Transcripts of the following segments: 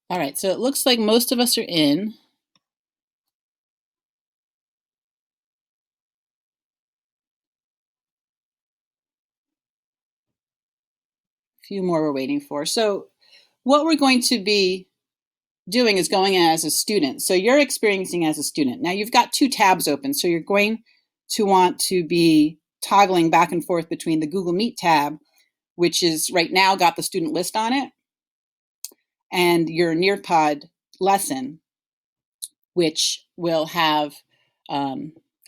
All right, so it looks like most of us are in. A few more we're waiting for. So what we're going to be doing is going as a student. So you're experiencing as a student. Now you've got two tabs open, so you're going to want to be toggling back and forth between the Google Meet tab, which is right now got the student list on it, and your Nearpod lesson, which will have a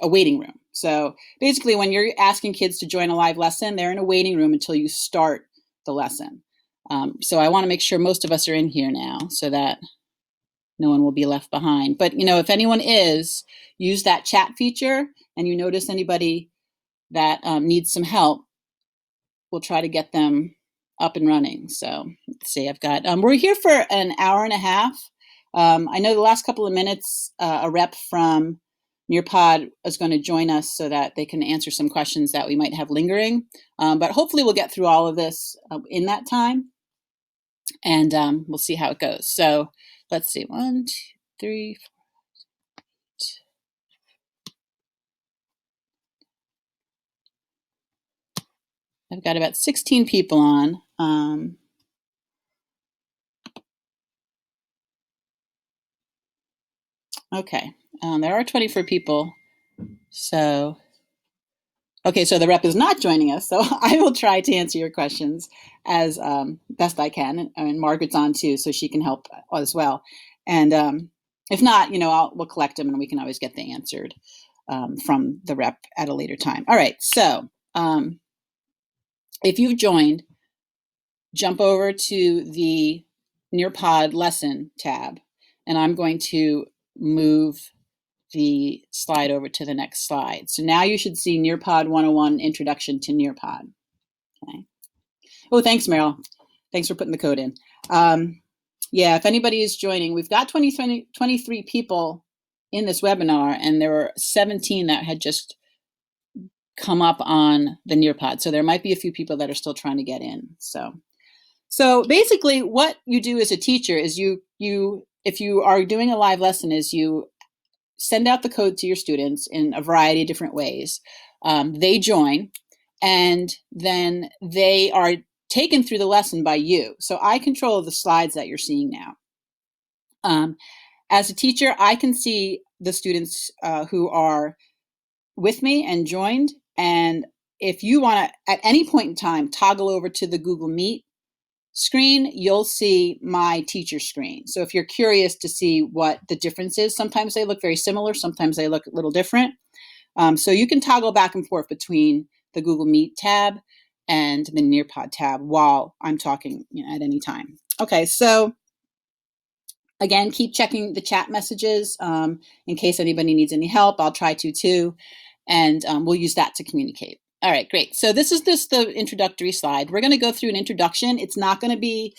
waiting room. So basically, when you're asking kids to join a live lesson, they're in a waiting room until you start the lesson. So I want to make sure most of us are in here now so that no one will be left behind. But if anyone is, use that chat feature, and you notice anybody that needs some help, we'll try to get them up and running. So let's see, I've got, we're here for an hour and a half. I know the last couple of minutes, a rep from Nearpod is going to join us so that they can answer some questions that we might have lingering. But hopefully we'll get through all of this in that time, and we'll see how it goes. So let's see, 1, 2, 3, 4. I've got about 16 people on. Okay, there are 24 people. So, okay, so the rep is not joining us. So I will try to answer your questions as best I can. And Margaret's on too, so she can help as well. And if not, we'll collect them and we can always get them answered from the rep at a later time. All right, so if you've joined, jump over to the Nearpod lesson tab, and I'm going to move the slide over to the next slide. So now you should see Nearpod 101 Introduction to Nearpod. Okay. Oh, thanks, Meryl. Thanks for putting the code in. Yeah, if anybody is joining, we've got 23 people in this webinar, and there were 17 that had just come up on the Nearpod. So there might be a few people that are still trying to get in. So basically what you do as a teacher is you if you are doing a live lesson, is you send out the code to your students in a variety of different ways. They join, and then they are taken through the lesson by you. So I control the slides that you're seeing now. As a teacher, I can see the students who are with me and joined. And if you want to, at any point in time, toggle over to the Google Meet screen, you'll see my teacher screen. So if you're curious to see what the difference is, sometimes they look very similar, sometimes they look a little different. So you can toggle back and forth between the Google Meet tab and the Nearpod tab while I'm talking at any time. Okay, so again, keep checking the chat messages in case anybody needs any help. I'll try to too, and we'll use that to communicate. All right, great. So this is the introductory slide. We're going to go through an introduction. It's not going to be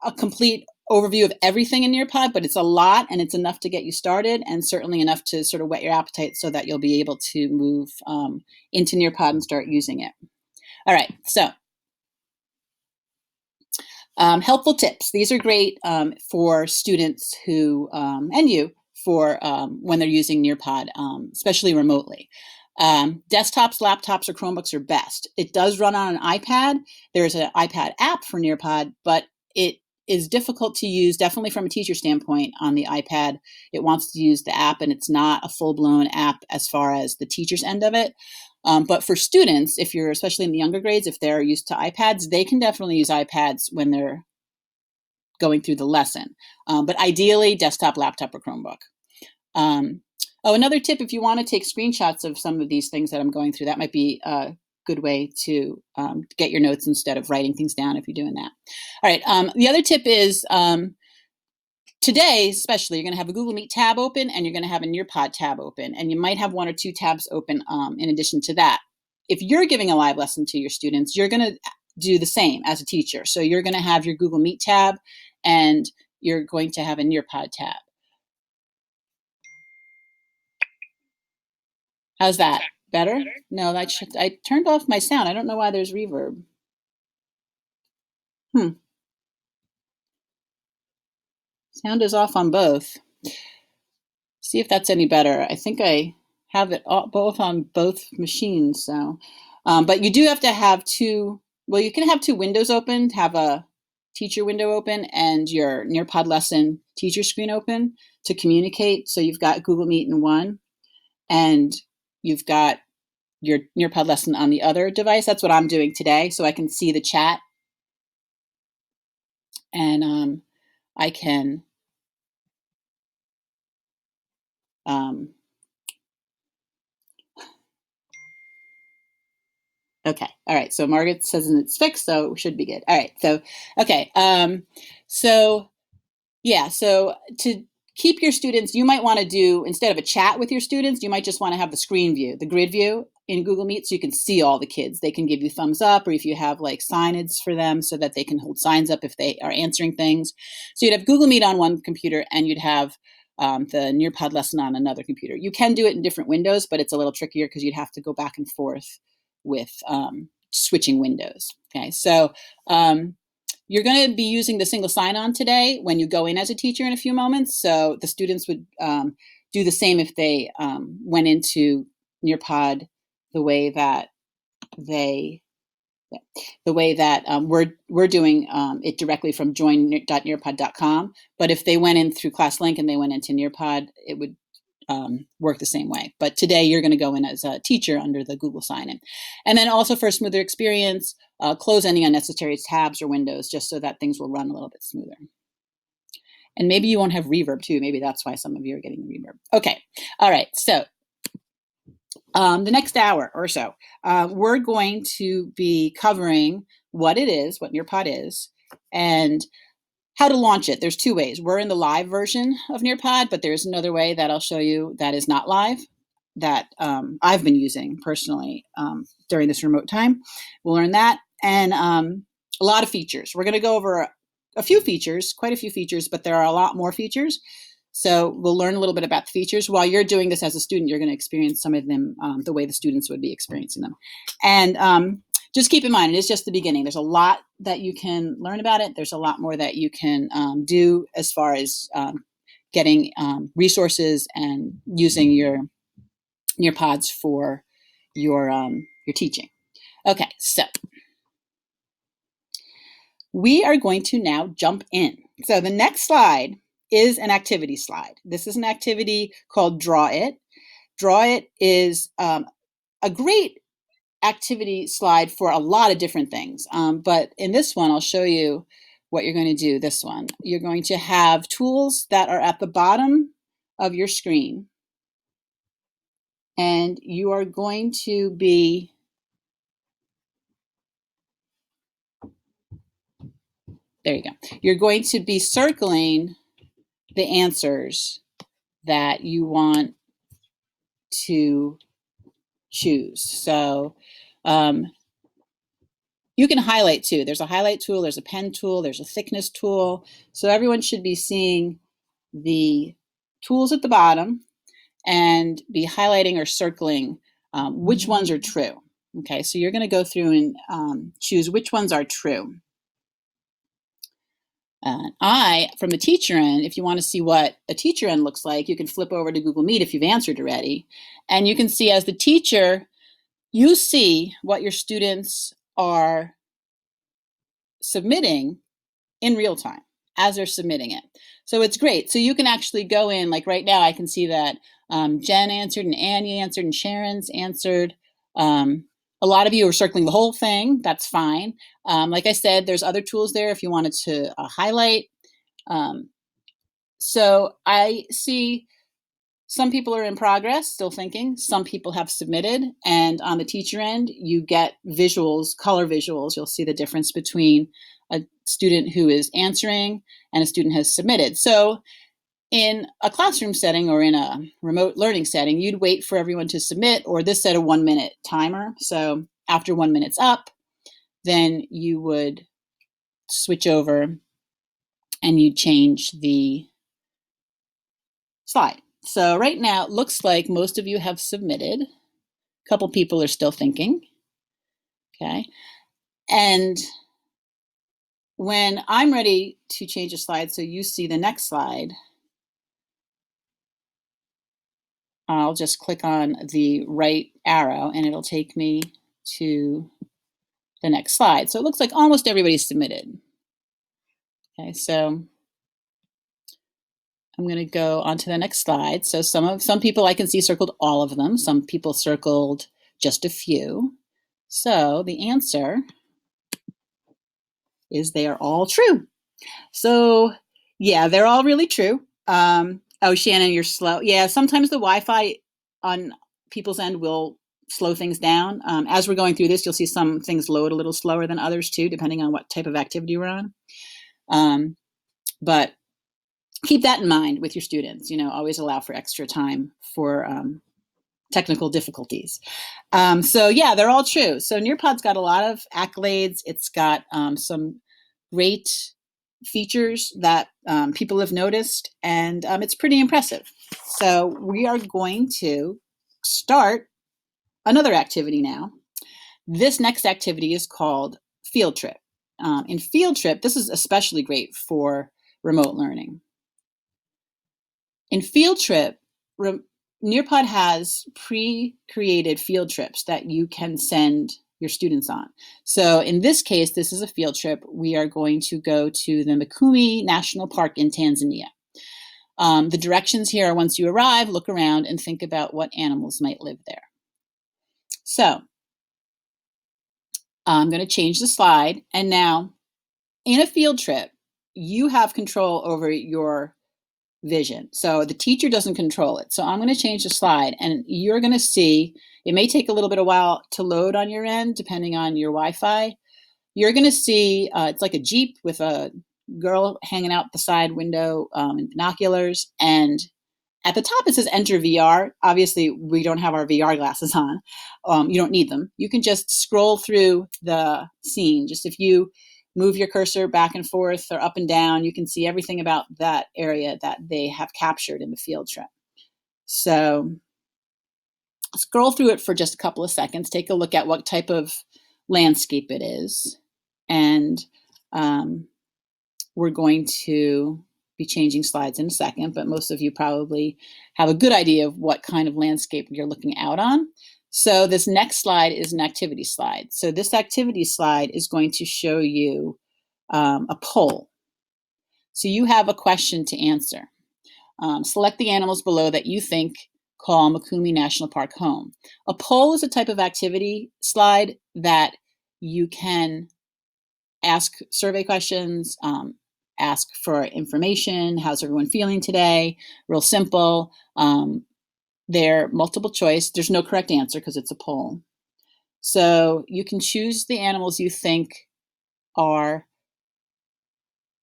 a complete overview of everything in Nearpod, but it's a lot, and it's enough to get you started, and certainly enough to sort of whet your appetite so that you'll be able to move into Nearpod and start using it. All right, so helpful tips. These are great for students who, and you, for when they're using Nearpod, especially remotely. Desktops, laptops, or Chromebooks are best. It does run on an iPad. There's an iPad app for Nearpod, but it is difficult to use, definitely from a teacher standpoint on the iPad. It wants to use the app, and it's not a full-blown app as far as the teacher's end of it. But for students, if you're especially in the younger grades, if they're used to iPads, they can definitely use iPads when they're going through the lesson. But ideally, desktop, laptop, or Chromebook. Another tip, if you want to take screenshots of some of these things that I'm going through, that might be a good way to get your notes instead of writing things down if you're doing that. All right, the other tip is today, especially, you're going to have a Google Meet tab open, and you're going to have a Nearpod tab open, and you might have 1 or 2 tabs open in addition to that. If you're giving a live lesson to your students, you're going to do the same as a teacher. So you're going to have your Google Meet tab, and you're going to have a Nearpod tab. How's that? Better? No, I turned off my sound. I don't know why there's reverb. Sound is off on both. See if that's any better. I think I have it both on both machines. So, but you do have to have two. Well, you can have two windows open. Have a teacher window open and your Nearpod lesson teacher screen open to communicate. So you've got Google Meet in one, and you've got your Nearpod lesson on the other device. That's what I'm doing today, so I can see the chat, and I can. Okay. All right. So Margaret says it's fixed, so it should be good. All right. So, okay. So yeah. So to keep your students, you might want to do, instead of a chat with your students, you might just want to have the screen view, the grid view in Google Meet, so you can see all the kids. They can give you thumbs up, or if you have like signage for them so that they can hold signs up if they are answering things. So you'd have Google Meet on one computer, and you'd have the Nearpod lesson on another computer. You can do it in different windows, but it's a little trickier because you'd have to go back and forth with switching windows. Okay, so you're going to be using the single sign-on today when you go in as a teacher in a few moments. So the students would do the same if they went into Nearpod the way that we're doing it directly from join.nearpod.com. But if they went in through ClassLink and they went into Nearpod, it would work the same way. But today you're going to go in as a teacher under the Google sign-in. And then also for a smoother experience, close any unnecessary tabs or windows just so that things will run a little bit smoother. And maybe you won't have reverb too. Maybe that's why some of you are getting reverb. Okay. All right. So the next hour or so, we're going to be covering what it is, what Nearpod is, and how to launch it. There's two ways. We're in the live version of Nearpod, but there's another way that I'll show you that is not live that I've been using personally during this remote time. We'll learn that, and a lot of features. We're going to go over a few features, quite a few features, but there are a lot more features. So we'll learn a little bit about the features. While you're doing this as a student, you're going to experience some of them the way the students would be experiencing them. And just keep in mind, it is just the beginning. There's a lot that you can learn about it. There's a lot more that you can do as far as getting resources and using your Nearpods for your teaching. Okay, so we are going to now jump in. So the next slide is an activity slide. This is an activity called Draw It. Draw It is a great activity slide for a lot of different things. But in this one, I'll show you what you're going to do. This one, you're going to have tools that are at the bottom of your screen. And you are going to be there you go. You're going to be circling the answers that you want to choose. So you can highlight too. There's a highlight tool, there's a pen tool, there's a thickness tool. So everyone should be seeing the tools at the bottom and be highlighting or circling which ones are true. Okay, so you're going to go through and choose which ones are true. From the teacher end, if you want to see what a teacher end looks like, you can flip over to Google Meet if you've answered already. And you can see as the teacher, you see what your students are submitting in real time as they're submitting it. So it's great. So you can actually go in, like right now, I can see that Jen answered and Annie answered and Sharon's answered. A lot of you are circling the whole thing. That's fine. Like I said, there's other tools there if you wanted to highlight. So I see some people are in progress, still thinking. Some people have submitted. And on the teacher end, you get visuals, color visuals. You'll see the difference between a student who is answering and a student has submitted. So in a classroom setting or in a remote learning setting, you'd wait for everyone to submit, or this set a 1 minute timer. So after 1 minute's up, then you would switch over and you change the slide. So right now, it looks like most of you have submitted. A couple people are still thinking. Okay. And when I'm ready to change a slide, so you see the next slide, I'll just click on the right arrow and it'll take me to the next slide. So it looks like almost everybody's submitted. Okay, so I'm going to go on to the next slide. So some people I can see circled all of them. Some people circled just a few. So the answer is they are all true. So yeah, they're all really true. Oh, Shannon, you're slow. Yeah, sometimes the Wi-Fi on people's end will slow things down. As we're going through this, you'll see some things load a little slower than others too, depending on what type of activity we're on. But keep that in mind with your students. Always allow for extra time for technical difficulties. So yeah, they're all true. So Nearpod's got a lot of accolades. It's got some great features that people have noticed, and it's pretty impressive. So we are going to start another activity now. This next activity is called Field Trip. In Field Trip, this is especially great for remote learning. In Field Trip, Nearpod has pre-created field trips that you can send your students on. So in this case, this is a field trip. We are going to go to the Mikumi National Park in Tanzania. The directions here are once you arrive, look around and think about what animals might live there. So I'm going to change the slide. And now in a field trip, you have control over your vision. So the teacher doesn't control it. So I'm going to change the slide and you're going to see, it may take a little bit of while to load on your end, depending on your Wi-Fi. You're going to see, it's like a Jeep with a girl hanging out the side window in binoculars. And at the top, it says enter VR. Obviously, we don't have our VR glasses on. You don't need them. You can just scroll through the scene. Just if you move your cursor back and forth or up and down, you can see everything about that area that they have captured in the field trip. So scroll through it for just a couple of seconds. Take a look at what type of landscape it is. And we're going to be changing slides in a second, but most of you probably have a good idea of what kind of landscape you're looking out on. So this next slide is an activity slide. So this activity slide is going to show you a poll. So you have a question to answer. Select the animals below that you think call Mikumi National Park home. A poll is a type of activity slide that you can ask survey questions, ask for information. How's everyone feeling today? Real simple. They're multiple choice. There's no correct answer because it's a poll. So you can choose the animals you think are,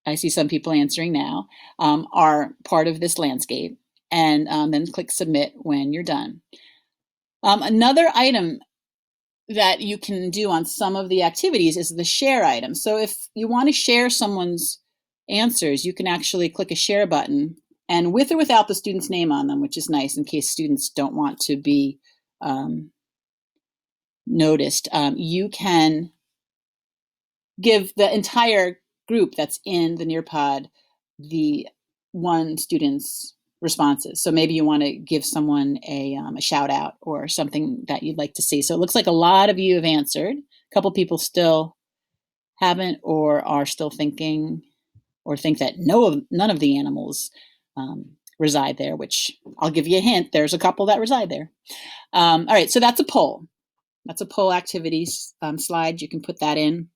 I see some people answering now, are part of this landscape, and then click submit when you're done. Another item that you can do on some of the activities is the share item. So if you want to share someone's answers, you can actually click a share button, and with or without the student's name on them, which is nice in case students don't want to be noticed. You can give the entire group that's in the Nearpod the one student's responses. So maybe you want to give someone a shout out or something that you'd like to see. So it looks like a lot of you have answered. A couple people still haven't or are still thinking or think that none of the animals reside there, which I'll give you a hint. There's a couple that reside there. All right, so that's a poll. That's a poll activities slide. You can put that in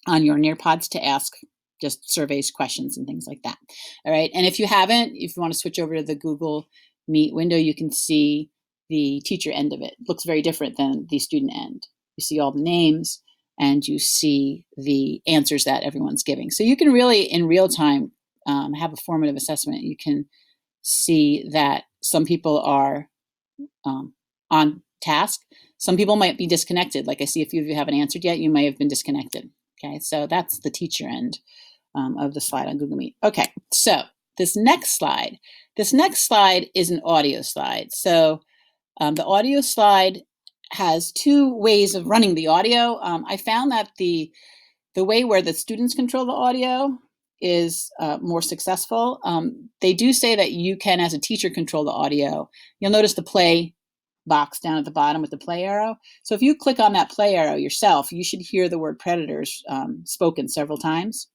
on your Nearpods to ask just surveys, questions, and things like that. All right, and if you haven't, if you want to switch over to the Google Meet window, you can see the teacher end of it. It looks very different than the student end. You see all the names and you see the answers that everyone's giving. So you can really, in real time, have a formative assessment. You can see that some people are on task. Some people might be disconnected. Like I see a few of you haven't answered yet. You may have been disconnected. Okay, so that's the teacher end of the slide on Google Meet. Okay, so this next slide is an audio slide. So the audio slide has two ways of running the audio. I found that the The way where the students control the audio is more successful. They do say that you can, as a teacher, control the audio. You'll notice the play box down at the bottom with the play arrow. So if you click on that play arrow yourself, you should hear the word predators spoken several times.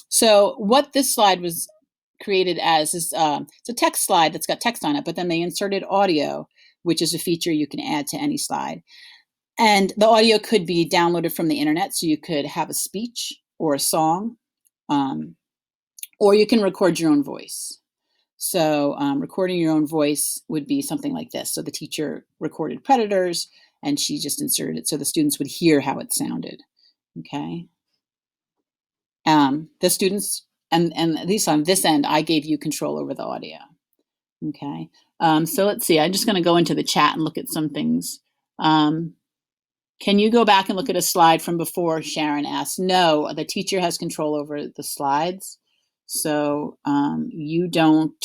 So what this slide was created as is it's a text slide that's got text on it, but then they inserted audio, which is a feature you can add to any slide. And the audio could be downloaded from the internet, so you could have a speech or a song, or you can record your own voice. So recording your own voice would be something like this. So the teacher recorded predators, and she just inserted it so the students would hear how it sounded. Okay. The students, and at least on this end, I gave you control over the audio. Okay. So let's see. I'm just going to go into the chat and look at some things. Can you go back and look at a slide from before? Sharon asked. No, the teacher has control over the slides. So you don't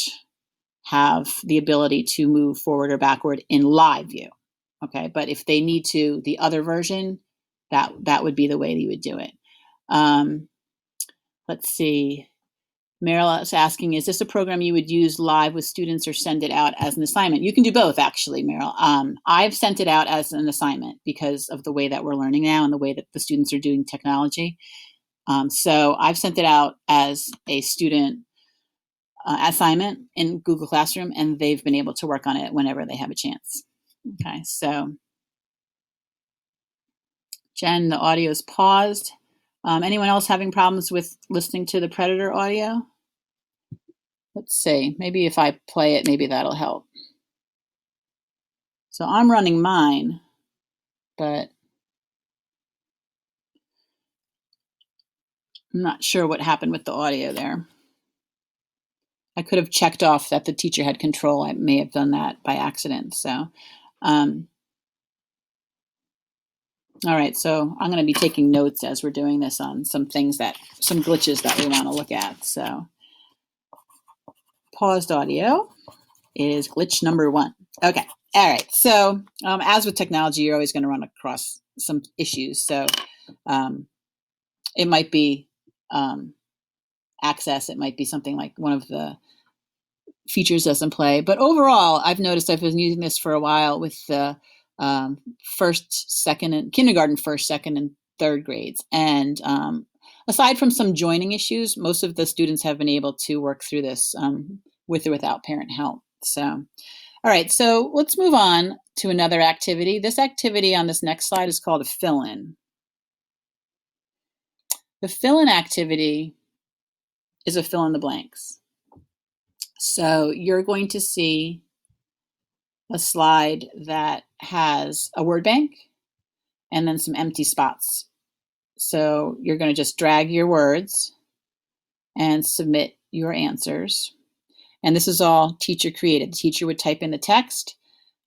have the ability to move forward or backward in live view. Okay, but if they need to, the other version, that would be the way you would do it. Let's see. Meryl is asking, is this a program you would use live with students or send it out as an assignment? You can do both, actually, Meryl. I've sent it out as an assignment because of the way that we're learning now and the way that the students are doing technology. So I've sent it out as a student assignment in Google Classroom, and they've been able to work on it whenever they have a chance. Okay, so Jen, the audio is paused. Anyone else having problems with listening to the Predator audio? Let's see, maybe if I play it, maybe that'll help. So I'm running mine, but I'm not sure what happened with the audio there. I could have checked off that the teacher had control. I may have done that by accident. So, all right, so I'm going to be taking notes as we're doing this on some things some glitches that we want to look at. So paused audio is glitch number 1. Okay, all right. So as with technology, you're always going to run across some issues. So it might be access. It might be something like one of the features doesn't play. But overall, I've noticed I've been using this for a while with the first, second, and kindergarten, first, second, and third grades. And aside from some joining issues, most of the students have been able to work through this with or without parent help. So, all right, so let's move on to another activity. This activity on this next slide is called a fill-in. The fill-in activity is a fill in the blanks. So you're going to see a slide that has a word bank and then some empty spots. So you're going to just drag your words and submit your answers. And this is all teacher created. The teacher would type in the text.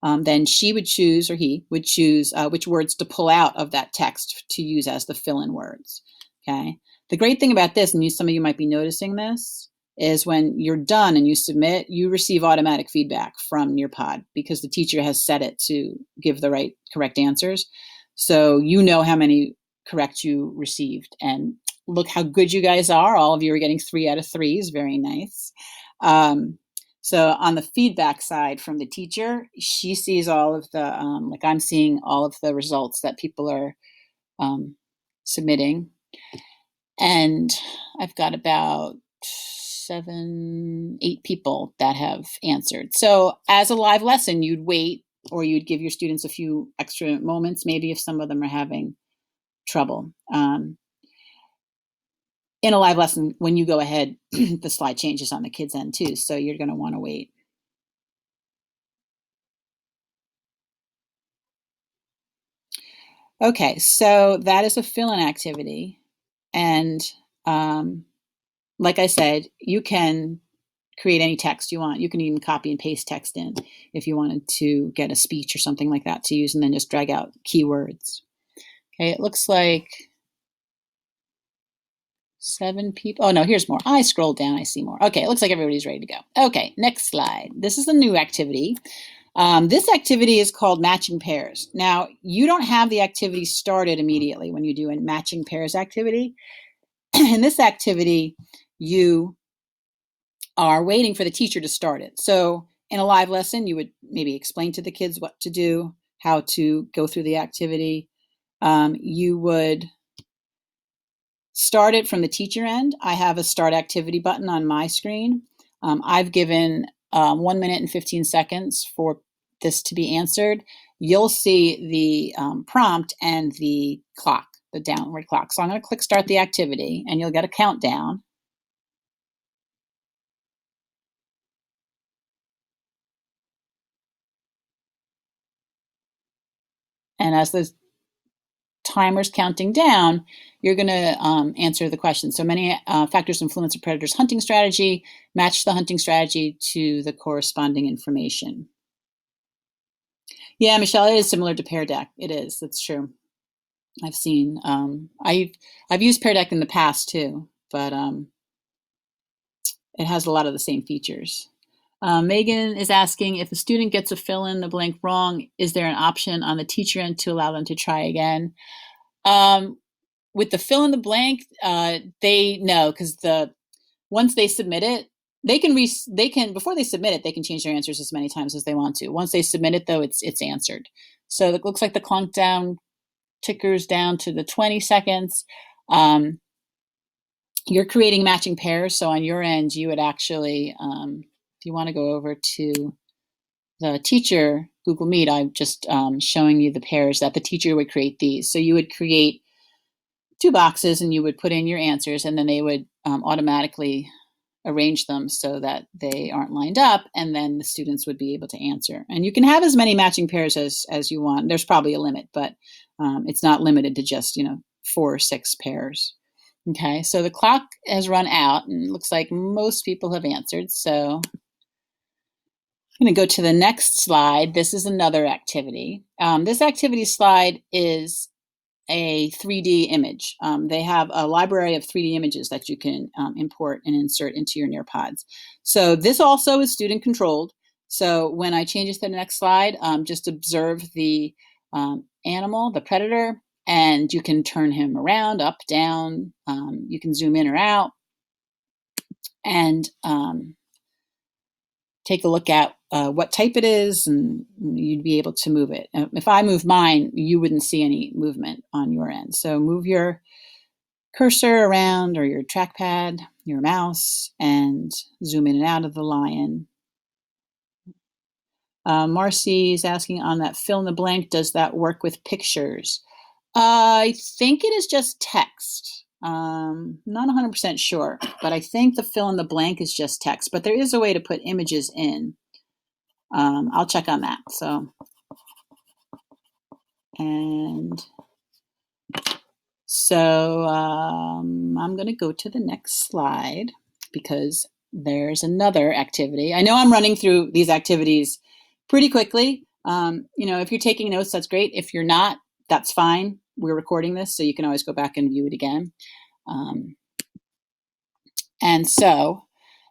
Then she would choose, or he would choose which words to pull out of that text to use as the fill-in words. Okay. The great thing about this, and some of you might be noticing this, is when you're done and you submit, you receive automatic feedback from Nearpod because the teacher has set it to give the correct answers. So you know how many correct you received. And look how good you guys are. All of you are getting 3 out of 3s. Very nice. So on the feedback side from the teacher, she sees all of the, like I'm seeing all of the results that people are submitting. And I've got about 7, 8 people that have answered. So as a live lesson, you'd wait, or you'd give your students a few extra moments, maybe if some of them are having trouble. In a live lesson, when you go ahead, the slide changes on the kids' end too, so you're going to want to wait. Okay, so that is a fill-in activity. And like I said, you can create any text you want. You can even copy and paste text in if you wanted to get a speech or something like that to use, and then just drag out keywords. Okay, it looks like 7 people. Oh no, here's more. I scrolled down, I see more. Okay, it looks like everybody's ready to go. Okay, next slide. This is a new activity. This activity is called matching pairs. Now, you don't have the activity started immediately when you do a matching pairs activity. In this activity, you are waiting for the teacher to start it. So in a live lesson, you would maybe explain to the kids what to do, how to go through the activity. You would start it from the teacher end. I have a start activity button on my screen. I've given 1 minute and 15 seconds for this to be answered. You'll see the prompt and the clock, the downward clock. So I'm going to click start the activity and you'll get a countdown. And as the timer's counting down, you're going to answer the question. So many factors influence a predator's hunting strategy. Match the hunting strategy to the corresponding information. Yeah, Michelle, it is similar to Pear Deck. It is. That's true. I've seen. I've used Pear Deck in the past too, but it has a lot of the same features. Megan is asking, if a student gets a fill in the blank wrong, is there an option on the teacher end to allow them to try again? With the fill in the blank, they know, because once they submit it, they can before they submit it, they can change their answers as many times as they want to. Once they submit it, though, it's answered. So it looks like the clunk down tickers down to the 20 seconds. You're creating matching pairs, so on your end, you would actually, if you want to go over to the teacher Google Meet, I'm just showing you the pairs that the teacher would create these. So you would create 2 boxes and you would put in your answers, and then they would automatically arrange them so that they aren't lined up, and then the students would be able to answer. And you can have as many matching pairs as you want. There's probably a limit, but it's not limited to just 4 or 6 pairs. Okay, so the clock has run out, and it looks like most people have answered. So I'm going to go to the next slide. This is another activity. This activity slide is a 3D image. They have a library of 3D images that you can import and insert into your Nearpods. So this also is student controlled. So when I change it to the next slide, just observe the animal, the predator, and you can turn him around, up, down. You can zoom in or out, and take a look at what type it is, and you'd be able to move it. If I move mine, you wouldn't see any movement on your end. So move your cursor around, or your trackpad, your mouse, and zoom in and out of the lion. Marcy is asking on that fill in the blank, does that work with pictures? I think it is just text. Not 100% sure, but I think the fill in the blank is just text, but there is a way to put images in. I'll check on that. So, I'm going to go to the next slide because there's another activity. I know I'm running through these activities pretty quickly. If you're taking notes, that's great. If you're not, that's fine. We're recording this, so you can always go back and view it again. And so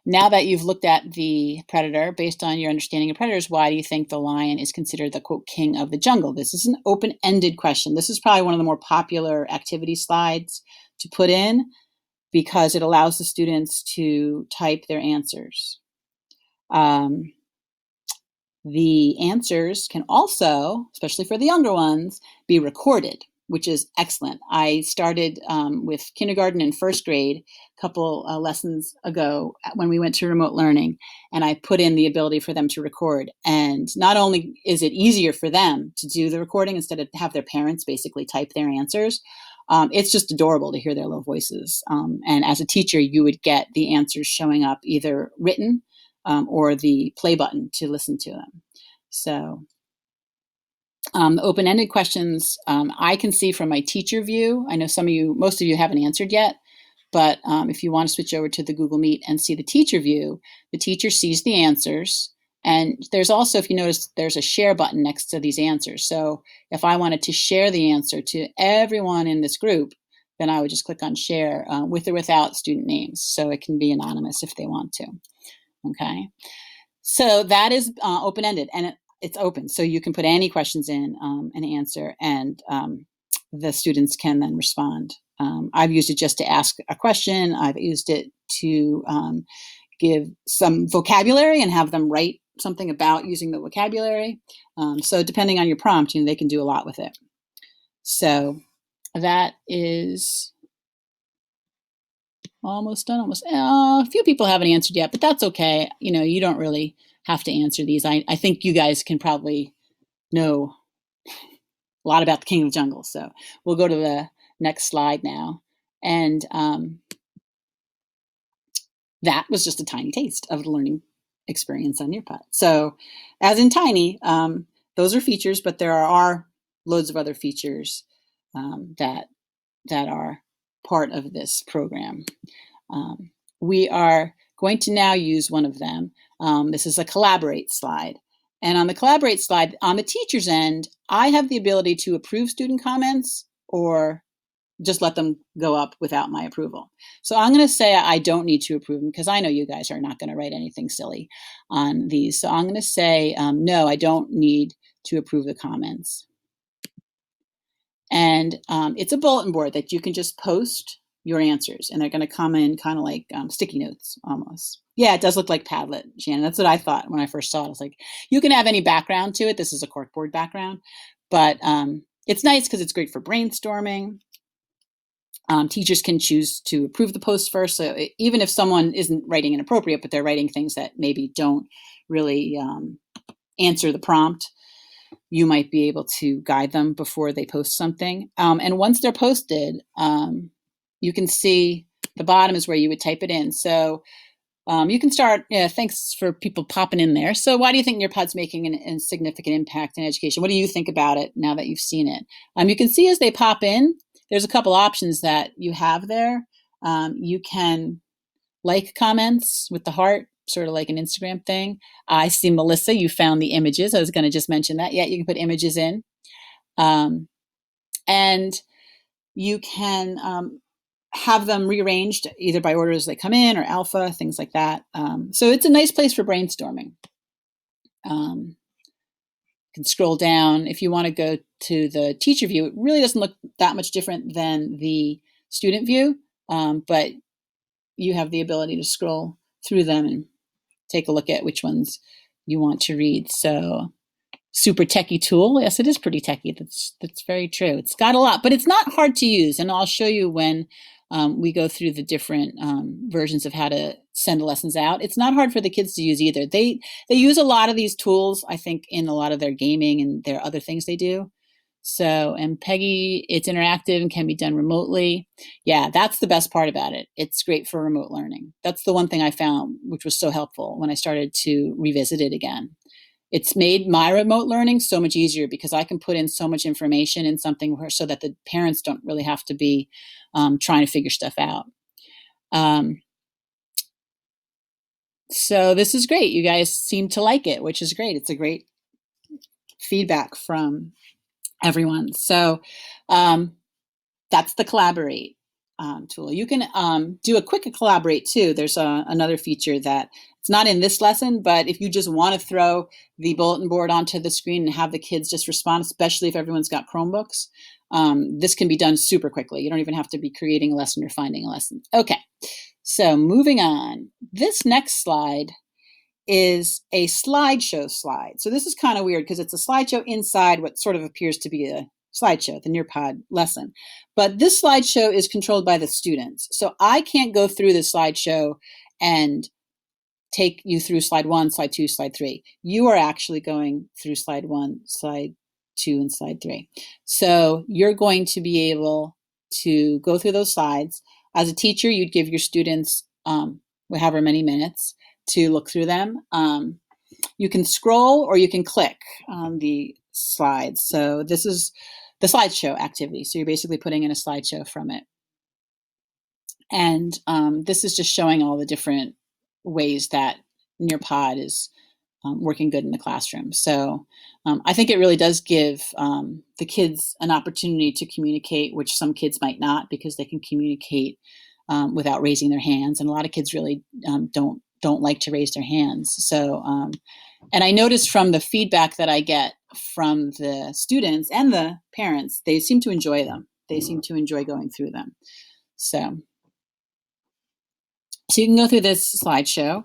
now that you've looked at the predator, based on your understanding of predators, why do you think the lion is considered the, quote, king of the jungle? This is an open-ended question. This is probably one of the more popular activity slides to put in because it allows the students to type their answers. The answers can also, especially for the younger ones, be recorded, which is excellent. I started with kindergarten and first grade a couple lessons ago when we went to remote learning, and I put in the ability for them to record. And not only is it easier for them to do the recording instead of have their parents basically type their answers, it's just adorable to hear their little voices. And as a teacher, you would get the answers showing up either written or the play button to listen to them. So the open-ended questions, I can see from my teacher view. I know most of you haven't answered yet, but if you want to switch over to the Google Meet and see the teacher view, the teacher sees the answers. And there's also, if you notice, there's a share button next to these answers. So if I wanted to share the answer to everyone in this group, then I would just click on share with or without student names. So it can be anonymous if they want to. Okay. So that is open-ended. And it's open, so you can put any questions in and answer, and the students can then respond. I've used it just to ask a question. I've used it to give some vocabulary and have them write something about using the vocabulary. So depending on your prompt, they can do a lot with it. So that is almost done. A few people haven't answered yet, but that's okay. You don't really have to answer these. I think you guys can probably know a lot about the King of the Jungle. So we'll go to the next slide now. And that was just a tiny taste of the learning experience on Nearpod. So as in tiny, those are features, but there are loads of other features that are part of this program. We are going to now use one of them. This is a collaborate slide. And on the collaborate slide, on the teacher's end, I have the ability to approve student comments or just let them go up without my approval. So I'm going to say I don't need to approve them because I know you guys are not going to write anything silly on these. So I'm going to say, no, I don't need to approve the comments. And it's a bulletin board that you can just post your answers, and they're going to come in kind of like sticky notes almost. Yeah, it does look like Padlet, Shannon. That's what I thought when I first saw it. I was like, you can have any background to it. This is a corkboard background, but it's nice because it's great for brainstorming. Teachers can choose to approve the post first. So even if someone isn't writing inappropriate, but they're writing things that maybe don't really answer the prompt, you might be able to guide them before they post something. And once they're posted, you can see the bottom is where you would type it in. So you can start, thanks for people popping in there. So why do you think Nearpod's making a significant impact in education? What do you think about it now that you've seen it? You can see as they pop in, there's a couple options that you have there. You can like comments with the heart, sort of like an Instagram thing. I see, Melissa, you found the images. I was going to just mention that. Yeah, you can put images in. And you can have them rearranged either by order as they come in or alpha, things like that. So it's a nice place for brainstorming. You can scroll down. If you want to go to the teacher view, it really doesn't look that much different than the student view, but you have the ability to scroll through them and take a look at which ones you want to read. So super techie tool. Yes, it is pretty techie. That's very true. It's got a lot, but it's not hard to use. And I'll show you when we go through the different versions of how to send lessons out. It's not hard for the kids to use either. They use a lot of these tools, I think, in a lot of their gaming and their other things they do. So, and Peggy, it's interactive and can be done remotely. Yeah, that's the best part about it. It's great for remote learning. That's the one thing I found, which was so helpful when I started to revisit it again. It's made my remote learning so much easier because I can put in so much information in something so that the parents don't really have to be trying to figure stuff out. So this is great. You guys seem to like it, which is great. It's a great feedback from everyone. So that's the Collaborate tool. You can do a quick Collaborate too. There's another feature that it's not in this lesson, but if you just want to throw the bulletin board onto the screen and have the kids just respond, especially if everyone's got Chromebooks, this can be done super quickly. You don't even have to be creating a lesson or finding a lesson. Okay, so moving on. This next slide is a slideshow slide. So this is kind of weird because it's a slideshow inside what sort of appears to be a slideshow, the Nearpod lesson. But this slideshow is controlled by the students. So I can't go through the slideshow and take you through slide 1, slide 2, slide 3. You are actually going through slide 1, slide 2, and slide 3. So you're going to be able to go through those slides. As a teacher, you'd give your students however many minutes to look through them. You can scroll or you can click on the slides. So this is the slideshow activity. So you're basically putting in a slideshow from it. And this is just showing all the different ways that Nearpod is working good in the classroom. So I think it really does give the kids an opportunity to communicate, which some kids might not because they can communicate without raising their hands. And a lot of kids really don't like to raise their hands. So And I noticed from the feedback that I get from the students and the parents, they seem to enjoy them. They seem to enjoy going through them. So you can go through this slideshow.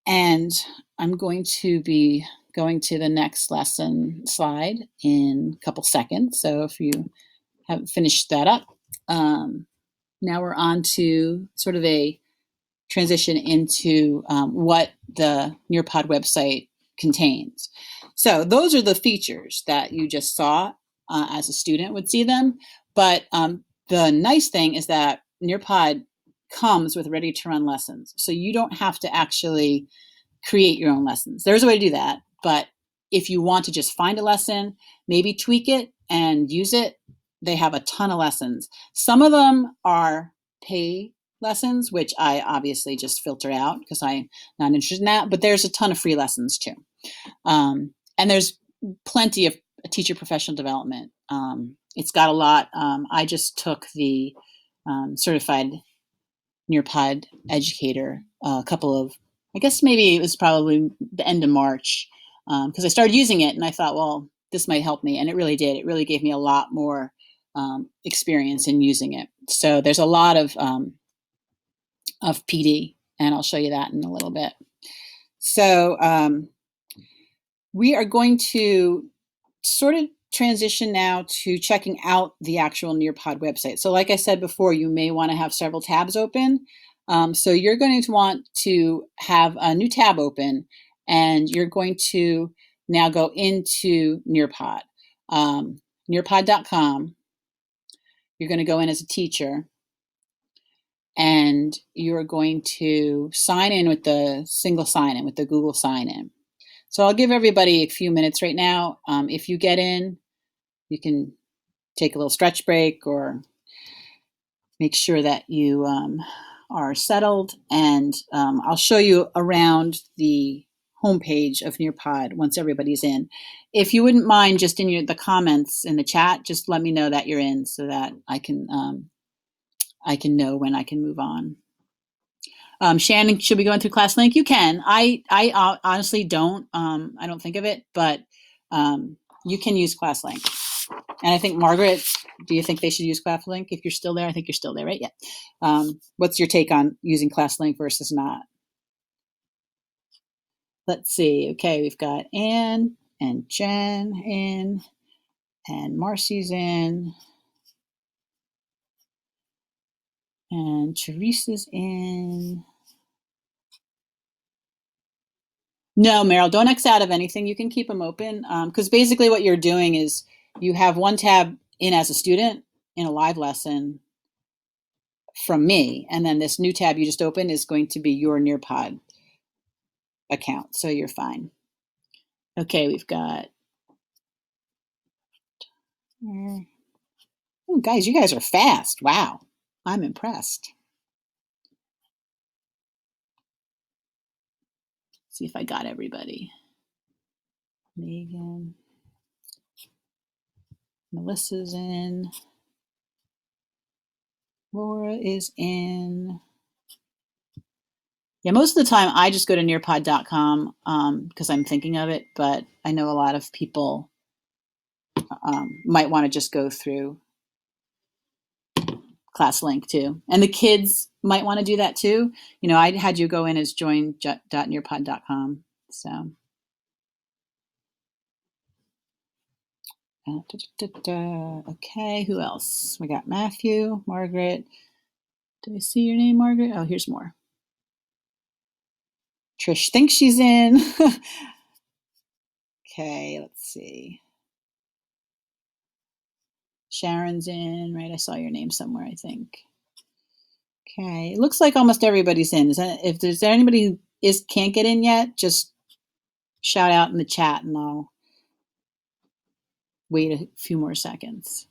And I'm going to be going to the next lesson slide in a couple seconds. So if you haven't finished that up, now we're on to sort of a transition into what the Nearpod website contains. So those are the features that you just saw as a student would see them. But the nice thing is that Nearpod comes with ready to run lessons. So you don't have to actually create your own lessons. There's a way to do that. But if you want to just find a lesson, maybe tweak it and use it, they have a ton of lessons. Some of them are pay lessons, which I obviously just filter out because I'm not interested in that. But there's a ton of free lessons too. And there's plenty of teacher professional development. It's got a lot. I just took the certified Nearpod educator a couple of, I guess maybe it was probably the end of March, because I started using it and I thought, well, this might help me. And it really did. It really gave me a lot more experience in using it. So there's a lot of PD, and I'll show you that in a little bit. So we are going to sort of transition now to checking out the actual Nearpod website. So like I said before, you may want to have several tabs open. So you're going to want to have a new tab open, and you're going to now go into Nearpod. Nearpod.com. You're going to go in as a teacher, and you're going to sign in with the single sign-in, with the Google sign-in. So I'll give everybody a few minutes right now. If you get in, you can take a little stretch break or make sure that you are settled. And I'll show you around the homepage of Nearpod once everybody's in. If you wouldn't mind, just in the comments in the chat, just let me know that you're in so that I can know when I can move on. Shannon, should we go into ClassLink? You can. I honestly don't. I don't think of it, but you can use ClassLink. And I think, Margaret, do you think they should use ClassLink if you're still there? I think you're still there, right? Yeah. What's your take on using ClassLink versus not? Let's see. Okay, we've got Anne and Jen in, and Marcy's in, and Teresa's in. No, Meryl, don't X out of anything. You can keep them open because basically what you're doing is you have one tab in as a student in a live lesson from me, and then this new tab you just opened is going to be your Nearpod account, so you're fine. Okay, we've got. Oh, guys, you guys are fast. Wow, I'm impressed. Let's see if I got everybody. Megan. Melissa's in. Laura is in. Yeah, most of the time I just go to nearpod.com because I'm thinking of it, but I know a lot of people might want to just go through ClassLink too. And the kids might want to do that too. You know, I had you go in as join.nearpod.com. So. Okay, who else? We got Matthew, Margaret. Did I see your name, Margaret? Oh, here's more. Trish thinks she's in. Okay, let's see. Sharon's in, right? I saw your name somewhere, I think. Okay, it looks like almost everybody's in. If there's anybody who can't get in yet, just shout out in the chat and I'll wait a few more seconds.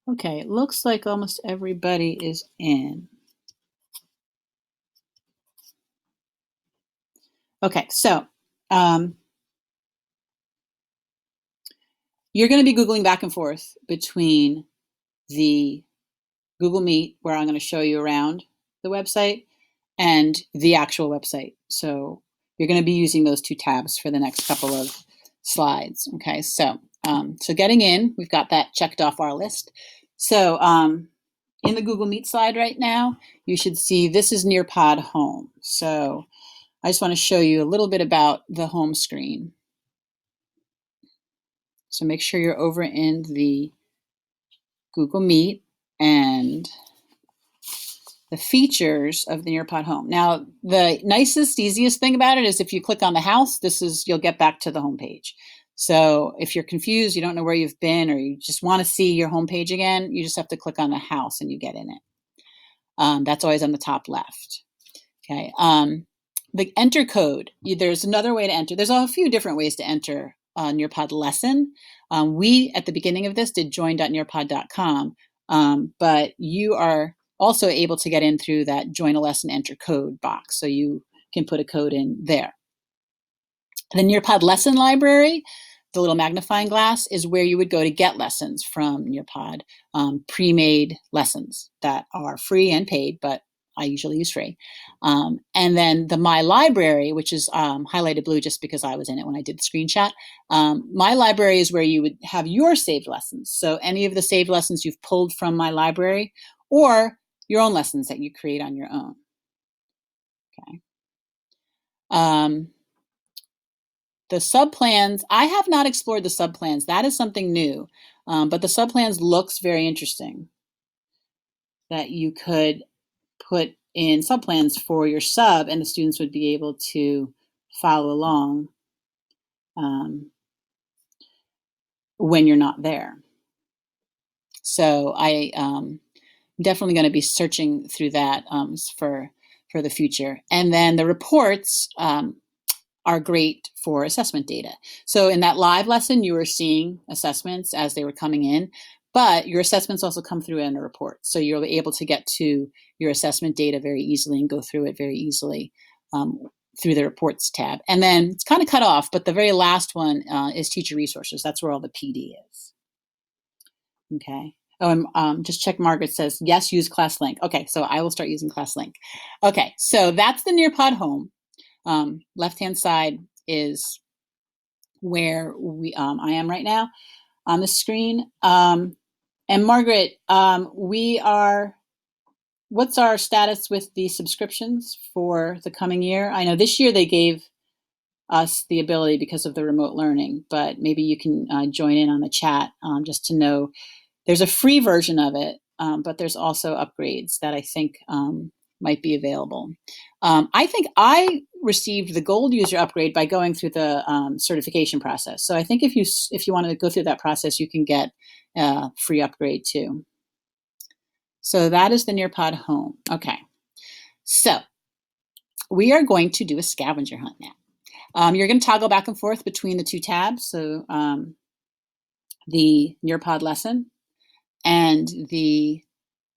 Okay, it looks like almost everybody is in. Okay, so you're going to be Googling back and forth between the Google Meet, where I'm going to show you around the website, and the actual website. So you're going to be using those two tabs for the next couple of slides. Okay, so getting in, we've got that checked off our list. So in the Google Meet slide right now, you should see this is Nearpod Home. So I just want to show you a little bit about the home screen. So make sure you're over in the Google Meet and the features of the Nearpod Home. Now, the nicest, easiest thing about it is if you click on the house, you'll get back to the home page. So if you're confused, you don't know where you've been, or you just want to see your home page again, you just have to click on the house and you get in it. That's always on the top left. Okay. The enter code, there's another way to enter. There's a few different ways to enter a Nearpod lesson. We, at the beginning of this, did join.nearpod.com, but you are also able to get in through that join a lesson enter code box. So you can put a code in there. The Nearpod lesson library, the little magnifying glass, is where you would go to get lessons from Nearpod, pre-made lessons that are free and paid, but I usually use free. And then the My Library, which is highlighted blue just because I was in it when I did the screenshot. My Library is where you would have your saved lessons. So any of the saved lessons you've pulled from My Library, or your own lessons that you create on your own. Okay. The subplans, I have not explored the subplans. That is something new, but the subplans looks very interesting. That you could put in subplans for your sub, and the students would be able to follow along when you're not there. So I definitely going to be searching through that for the future. And then the reports are great for assessment data. So in that live lesson, you were seeing assessments as they were coming in, but your assessments also come through in a report. So you'll be able to get to your assessment data very easily and go through it very easily through the reports tab. And then it's kind of cut off, but the very last one is teacher resources. That's where all the PD is. Okay. Oh, and just check Margaret says, yes, use ClassLink. Okay, so I will start using ClassLink. Okay, so that's the Nearpod Home. Left-hand side is where I am right now on the screen. And Margaret, what's our status with the subscriptions for the coming year? I know this year they gave us the ability because of the remote learning, but maybe you can join in on the chat just to know. There's a free version of it, but there's also upgrades that I think might be available. I think I received the gold user upgrade by going through the certification process. So I think if you want to go through that process, you can get a free upgrade too. So that is the Nearpod Home. Okay, so we are going to do a scavenger hunt now. You're going to toggle back and forth between the two tabs. So the Nearpod lesson and the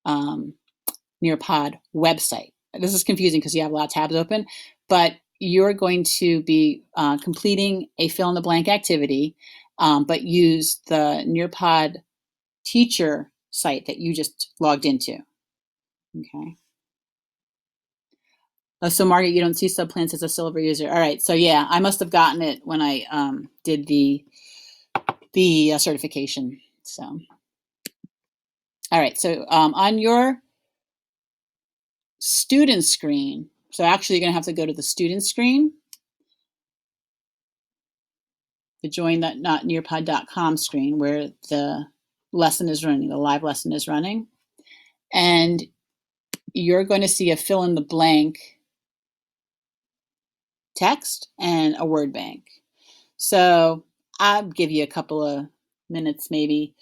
Nearpod website. This is confusing because you have a lot of tabs open, but you're going to be completing a fill-in-the-blank activity, but use the Nearpod teacher site that you just logged into. Okay. Oh, so Margaret, you don't see subplans as a silver user. All right. So yeah, I must have gotten it when I did the certification. So, all right. So on your student screen, so actually you're going to have to go to the student screen, the join.nearpod.com screen where the lesson is running, the live lesson is running. And you're going to see a fill in the blank text and a word bank. So I'll give you a couple of minutes maybe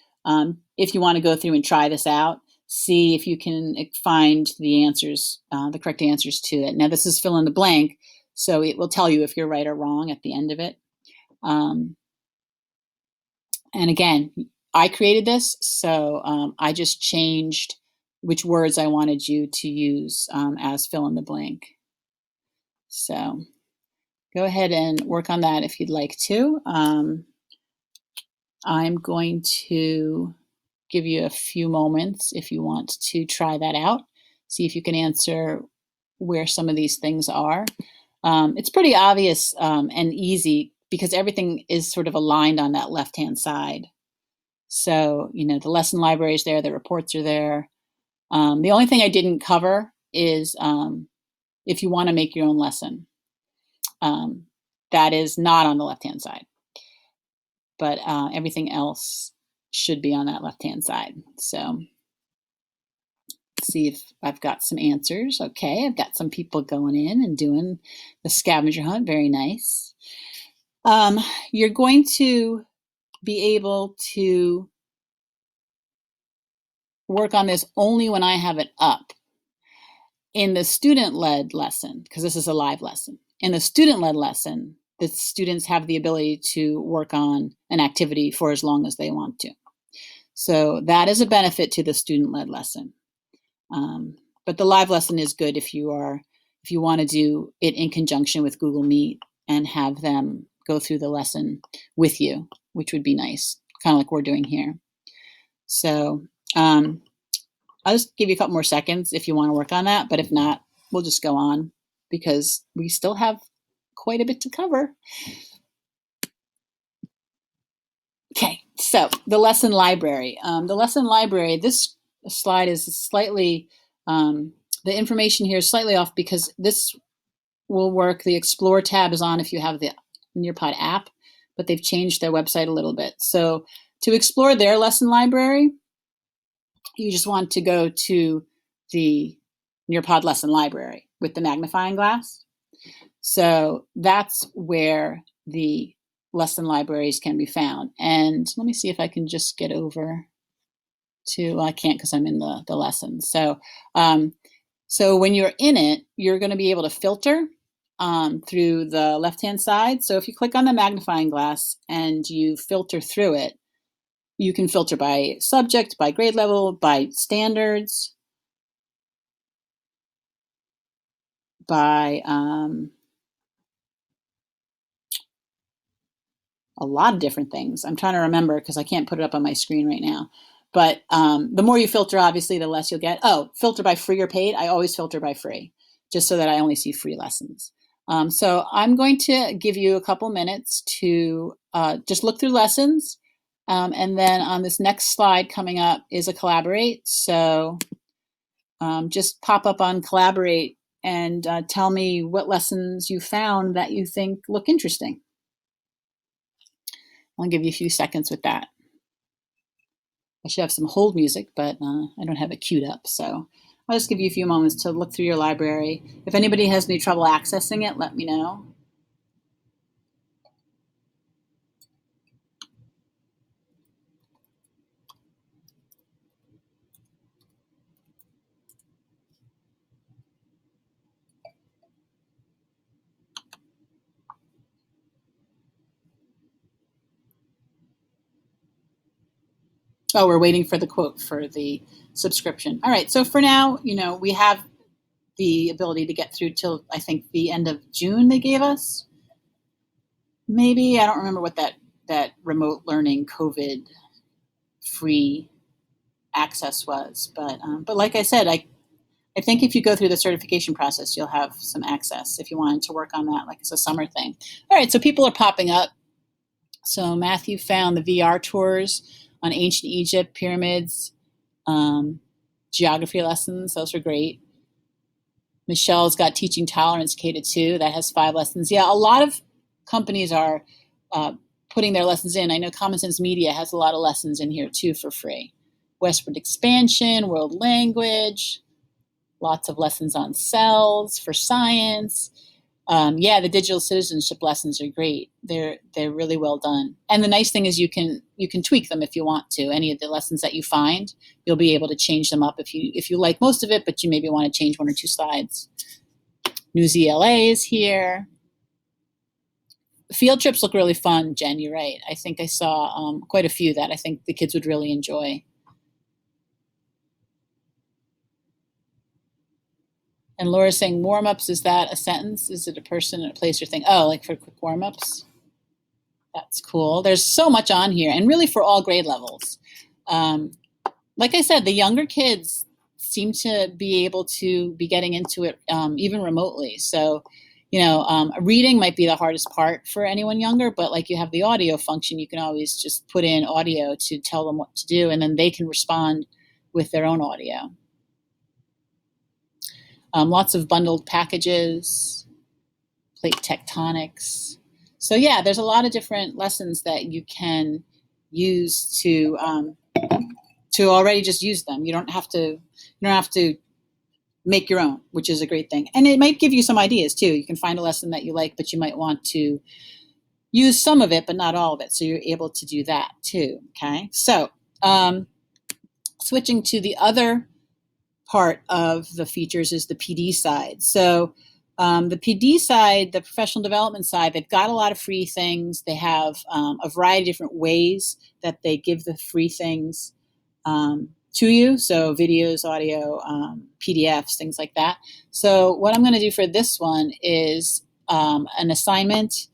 if you want to go through and try this out, see if you can find the answers, the correct answers to it. Now this is fill in the blank, so it will tell you if you're right or wrong at the end of it. And again, I created this, so I just changed which words I wanted you to use as fill in the blank. So go ahead and work on that if you'd like to. I'm going to give you a few moments if you want to try that out. See if you can answer where some of these things are. It's pretty obvious and easy because everything is sort of aligned on that left-hand side. So, you know, the lesson library is there, the reports are there. The only thing I didn't cover is if you want to make your own lesson. That is not on the left-hand side, but everything else should be on that left-hand side. So let's see if I've got some answers. Okay, I've got some people going in and doing the scavenger hunt. Very nice. You're going to be able to work on this only when I have it up. In the student-led lesson, because this is a live lesson, in the student-led lesson, the students have the ability to work on an activity for as long as they want to. So that is a benefit to the student-led lesson. But the live lesson is good if you want to do it in conjunction with Google Meet and have them go through the lesson with you, which would be nice, kind of like we're doing here. So I'll just give you a couple more seconds if you want to work on that, but if not, we'll just go on because we still have quite a bit to cover. Okay, so the lesson library. The lesson library, this slide is slightly, the information here is slightly off because this will work. The Explore tab is on if you have the Nearpod app, but they've changed their website a little bit. So to explore their lesson library, you just want to go to the Nearpod lesson library with the magnifying glass. So that's where the lesson libraries can be found. And let me see if I can just get over to, well, I can't because I'm in the lesson. So, so when you're in it, you're going to be able to filter through the left-hand side. So if you click on the magnifying glass and you filter through it, you can filter by subject, by grade level, by standards, by a lot of different things. I'm trying to remember because I can't put it up on my screen right now. But the more you filter, obviously, the less you'll get. Oh, filter by free or paid. I always filter by free, just so that I only see free lessons. So I'm going to give you a couple minutes to just look through lessons. And then on this next slide coming up is a collaborate. So just pop up on collaborate and tell me what lessons you found that you think look interesting. I'll give you a few seconds with that. I should have some hold music, but I don't have it queued up. So I'll just give you a few moments to look through your library. If anybody has any trouble accessing it, let me know. Oh, we're waiting for the quote for the subscription. All right, so for now, you know, we have the ability to get through till I think the end of June they gave us. Maybe, I don't remember what that remote learning COVID free access was, but like I said, I think if you go through the certification process, you'll have some access if you wanted to work on that, like it's a summer thing. All right, so people are popping up. So Matthew found the VR tours on ancient Egypt, pyramids, geography lessons. Those are great. Michelle's got teaching tolerance K to 2. That has 5 lessons. Yeah, a lot of companies are putting their lessons in. I know Common Sense Media has a lot of lessons in here too for free. Westward expansion, world language, lots of lessons on cells for science. Yeah, the digital citizenship lessons are great. They're really well done. And the nice thing is you can tweak them if you want to. Any of the lessons that you find, you'll be able to change them up if you like most of it, but you maybe want to change 1 or 2 slides. New ZLA is here. Field trips look really fun, Jen. You're right. I think I saw quite a few that I think the kids would really enjoy. And Laura's saying warm-ups, is that a sentence? Is it a person, a place, or thing? Oh, like for quick warm-ups? That's cool. There's so much on here, and really for all grade levels. Like I said, the younger kids seem to be able to be getting into it even remotely. So, reading might be the hardest part for anyone younger, but like you have the audio function, you can always just put in audio to tell them what to do, and then they can respond with their own audio. Lots of bundled packages, plate tectonics. So yeah, there's a lot of different lessons that you can use to already just use them. You don't have to make your own, which is a great thing. And it might give you some ideas too. You can find a lesson that you like, but you might want to use some of it, but not all of it. So you're able to do that too. Okay. So switching to the other part of the features is the PD side. So the PD side, the professional development side, they've got a lot of free things. They have a variety of different ways that they give the free things to you. So videos, audio, PDFs, things like that. So what I'm going to do for this one is an assignment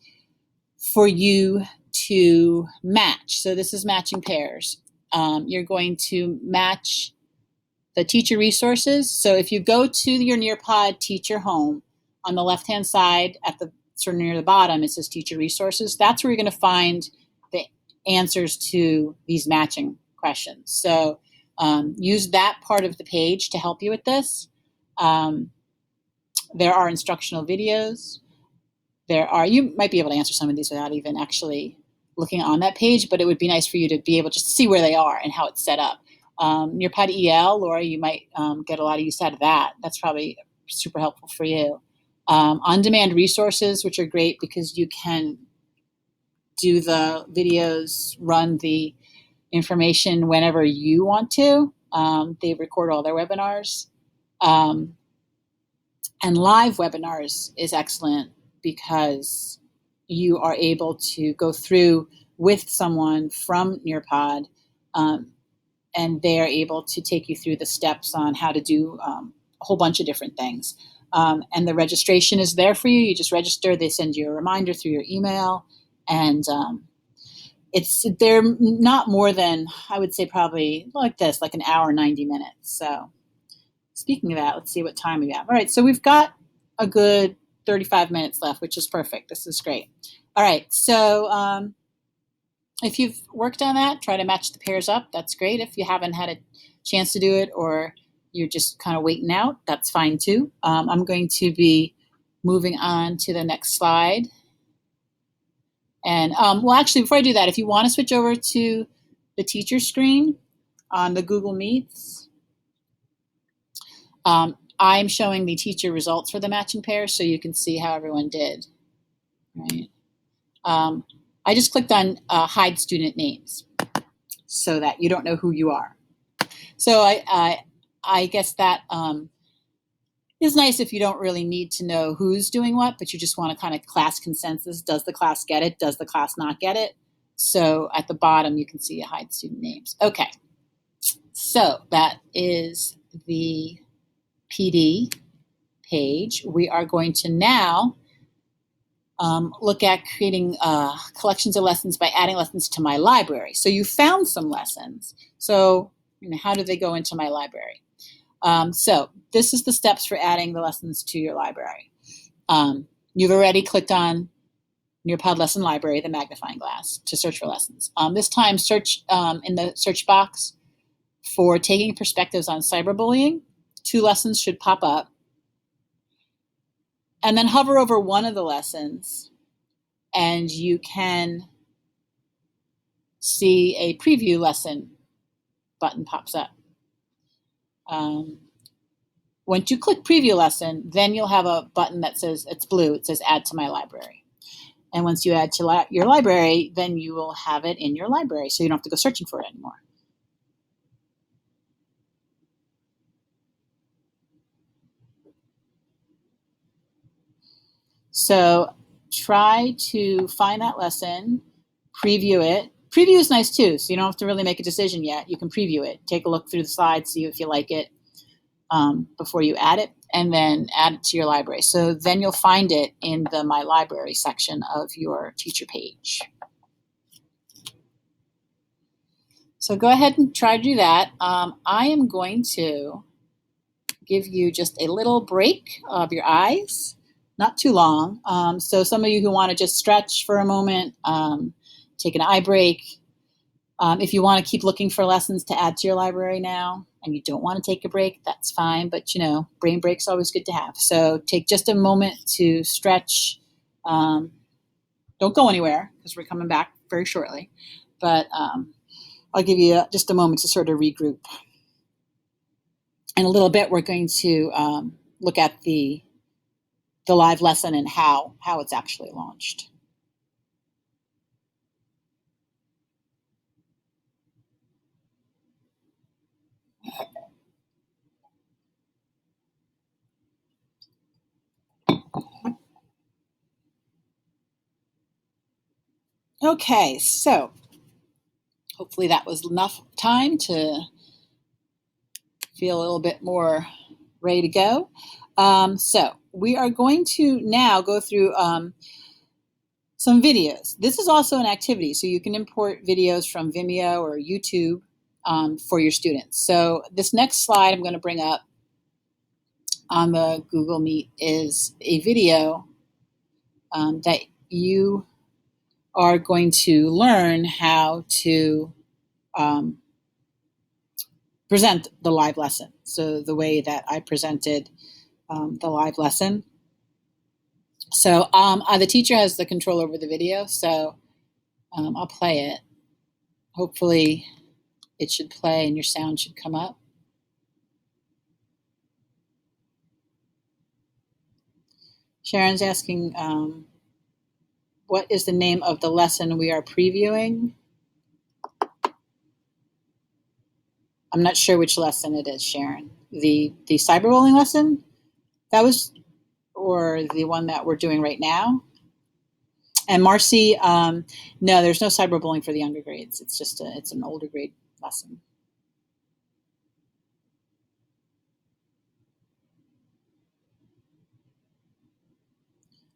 for you to match. So this is matching pairs. You're going to match the teacher resources. So if you go to your Nearpod teacher home, on the left-hand side at the sort of near the bottom, it says teacher resources. That's where you're going to find the answers to these matching questions. So use that part of the page to help you with this. There are instructional videos. You might be able to answer some of these without even actually looking on that page, but it would be nice for you to be able just to see where they are and how it's set up. Nearpod EL, Laura, you might get a lot of use out of that. That's probably super helpful for you. On-demand resources, which are great because you can do the videos, run the information whenever you want to. They record all their webinars. And live webinars is excellent because you are able to go through with someone from Nearpod, and they are able to take you through the steps on how to do a whole bunch of different things. And the registration is there for you. You just register. They send you a reminder through your email. And they're not more than, I would say probably like this, like an hour, 90 minutes. So speaking of that, let's see what time we have. All right, so we've got a good 35 minutes left, which is perfect. This is great. All right, so if you've worked on that, try to match the pairs up. That's great. If you haven't had a chance to do it or you're just kind of waiting out, that's fine too. I'm going to be moving on to the next slide. And well, actually, before I do that, if you want to switch over to the teacher screen on the Google Meets, I'm showing the teacher results for the matching pairs so you can see how everyone did. Right. I just clicked on hide student names so that you don't know who you are. So I guess that is nice if you don't really need to know who's doing what, but you just want to kind of class consensus. Does the class get it? Does the class not get it? So at the bottom, you can see hide student names. Okay, so that is the PD page. We are going to now look at creating collections of lessons by adding lessons to my library. So you found some lessons. So how do they go into my library? So this is the steps for adding the lessons to your library. You've already clicked on Nearpod Lesson Library, the magnifying glass, to search for lessons. This time, search in the search box for taking perspectives on cyberbullying. 2 lessons should pop up. And then hover over one of the lessons, and you can see a preview lesson button pops up. Once you click preview lesson, then you'll have a button that says, it's blue, it says add to my library. And once you add to your library, then you will have it in your library, so you don't have to go searching for it anymore. So try to find that lesson, preview it. Preview is nice too, so you don't have to really make a decision yet. You can preview it, take a look through the slides, see if you like it before you add it, and then add it to your library. So then you'll find it in the My Library section of your teacher page. So go ahead and try to do that. I am going to give you just a little break of your eyes, not too long. So some of you who want to just stretch for a moment, take an eye break. If you want to keep looking for lessons to add to your library now and you don't want to take a break, that's fine. But, brain break's always good to have. So take just a moment to stretch. Don't go anywhere because we're coming back very shortly. But I'll give you just a moment to sort of regroup. In a little bit, we're going to look at the live lesson and how it's actually launched. Okay, so hopefully that was enough time to feel a little bit more ready to go. So we are going to now go through some videos. This is also an activity, so you can import videos from Vimeo or YouTube for your students. So this next slide I'm going to bring up on the Google Meet is a video that you are going to learn how to present the live lesson. So the way that I presented the live lesson. So the teacher has the control over the video, so I'll play it. Hopefully it should play and your sound should come up. Sharon's asking, what is the name of the lesson we are previewing? I'm not sure which lesson it is, Sharon. The cyberbullying lesson? That was, or the one that we're doing right now? And Marcy, no, there's no cyberbullying for the younger grades. It's just it's an older grade lesson.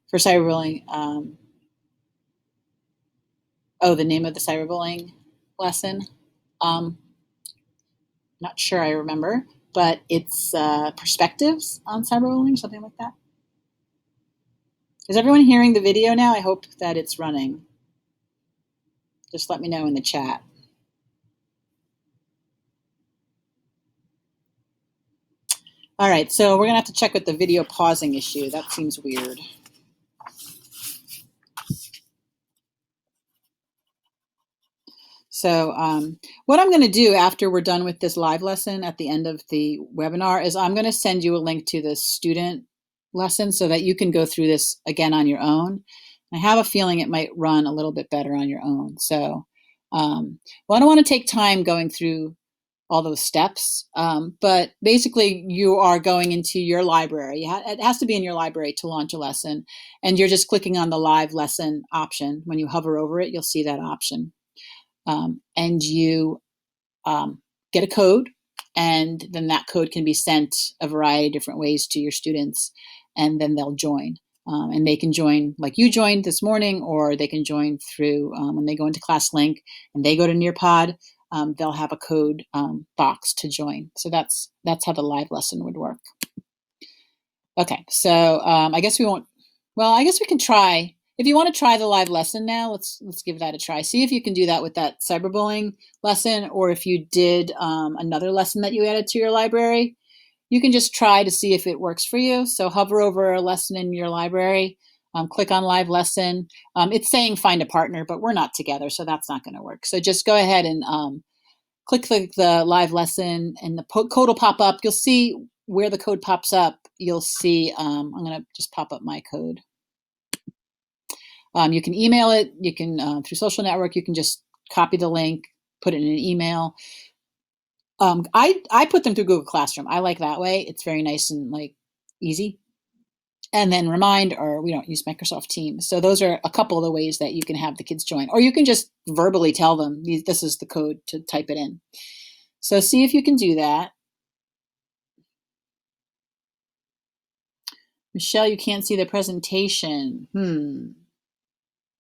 For cyberbullying, the name of the cyberbullying lesson? Not sure I remember, but it's perspectives on cyberbullying, something like that. Is everyone hearing the video now? I hope that it's running. Just let me know in the chat. All right, so we're going to have to check with the video pausing issue. That seems weird. So what I'm going to do after we're done with this live lesson at the end of the webinar is I'm going to send you a link to the student lesson so that you can go through this again on your own. I have a feeling it might run a little bit better on your own. So well, I don't want to take time going through all those steps, but basically you are going into your library. It has to be in your library to launch a lesson, and you're just clicking on the live lesson option. When you hover over it, you'll see that option. And you get a code, and then that code can be sent a variety of different ways to your students, and then they'll join. And they can join like you joined this morning, or they can join through when they go into ClassLink and they go to Nearpod, they'll have a code box to join. So that's how the live lesson would work. Okay, so I guess we won't. Well, I guess we can try. If you want to try the live lesson now, let's give that a try. See if you can do that with that cyberbullying lesson, or if you did another lesson that you added to your library, you can just try to see if it works for you. So hover over a lesson in your library, click on live lesson. It's saying find a partner, but we're not together, so that's not going to work. So just go ahead and click the live lesson, and the code will pop up. You'll see where the code pops up. You'll see, I'm going to just pop up my code. You can email it. You can, through social network, you can just copy the link, put it in an email. I put them through Google Classroom. I like that way. It's very nice and easy. And then Remind, or we don't use Microsoft Teams. So those are a couple of the ways that you can have the kids join. Or you can just verbally tell them, this is the code to type it in. So see if you can do that. Michelle, you can't see the presentation.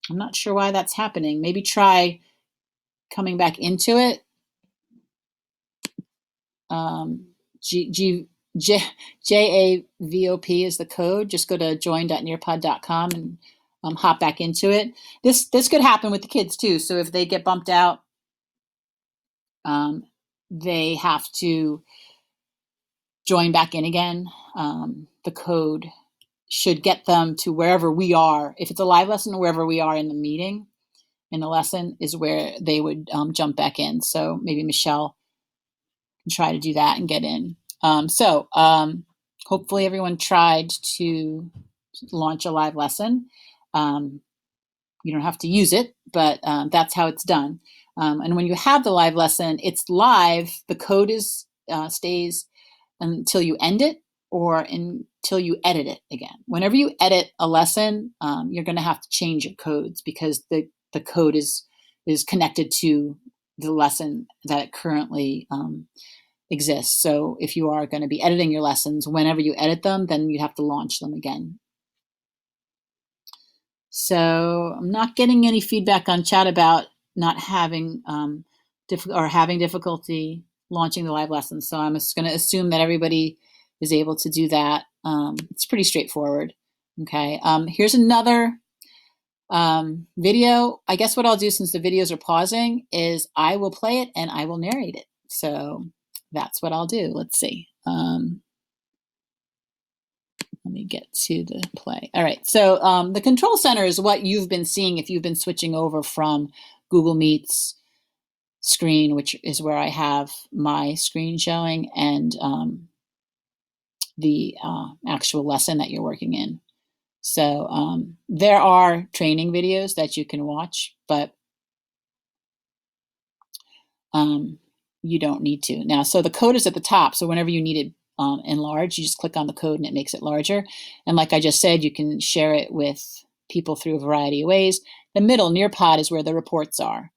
I'm not sure why that's happening. Maybe try coming back into it. JAVOP is the code. Just go to join.nearpod.com and hop back into it. This could happen with the kids too. So if they get bumped out, they have to join back in again. The code should get them to wherever we are. If it's a live lesson, wherever we are in the meeting, in the lesson is where they would jump back in. So maybe Michelle can try to do that and get in. Hopefully everyone tried to launch a live lesson. You don't have to use it, but that's how it's done. And when you have the live lesson, it's live. The code stays until you end it or until you edit it again. Whenever you edit a lesson, you're going to have to change your codes because the code is connected to the lesson that it currently exists. So if you are going to be editing your lessons, whenever you edit them, then you have to launch them again. So I'm not getting any feedback on chat about not having having difficulty launching the live lessons. So I'm just going to assume that everybody is able to do that. It's pretty straightforward. Okay. Here's another video. I guess what I'll do, since the videos are pausing, is I will play it and I will narrate it. So that's what I'll do. Let's see. Let me get to the play. All right. So the control center is what you've been seeing if you've been switching over from Google Meet's screen, which is where I have my screen showing, and the actual lesson that you're working in. So there are training videos that you can watch, but you don't need to. Now, so the code is at the top. So whenever you need it enlarged, you just click on the code and it makes it larger. And like I just said, you can share it with people through a variety of ways. The middle, Nearpod, is where the reports are.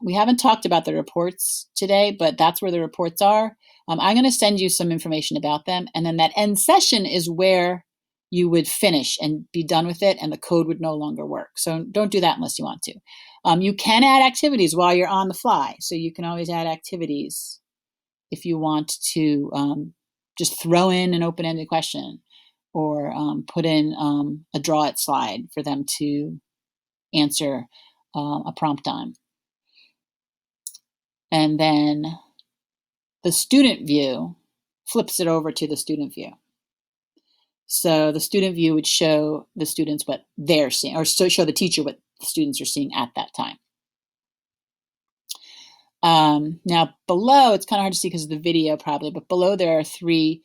We haven't talked about the reports today, but that's where the reports are. I'm going to send you some information about them. And then that end session is where you would finish and be done with it, and the code would no longer work. So don't do that unless you want to. You can add activities while you're on the fly. So you can always add activities if you want to just throw in an open-ended question or put in a draw it slide for them to answer a prompt on. And then the student view flips it over to the student view. So the student view would show the students what they're seeing, or show the teacher what the students are seeing at that time. Now below, it's kind of hard to see because of the video probably, but below there are three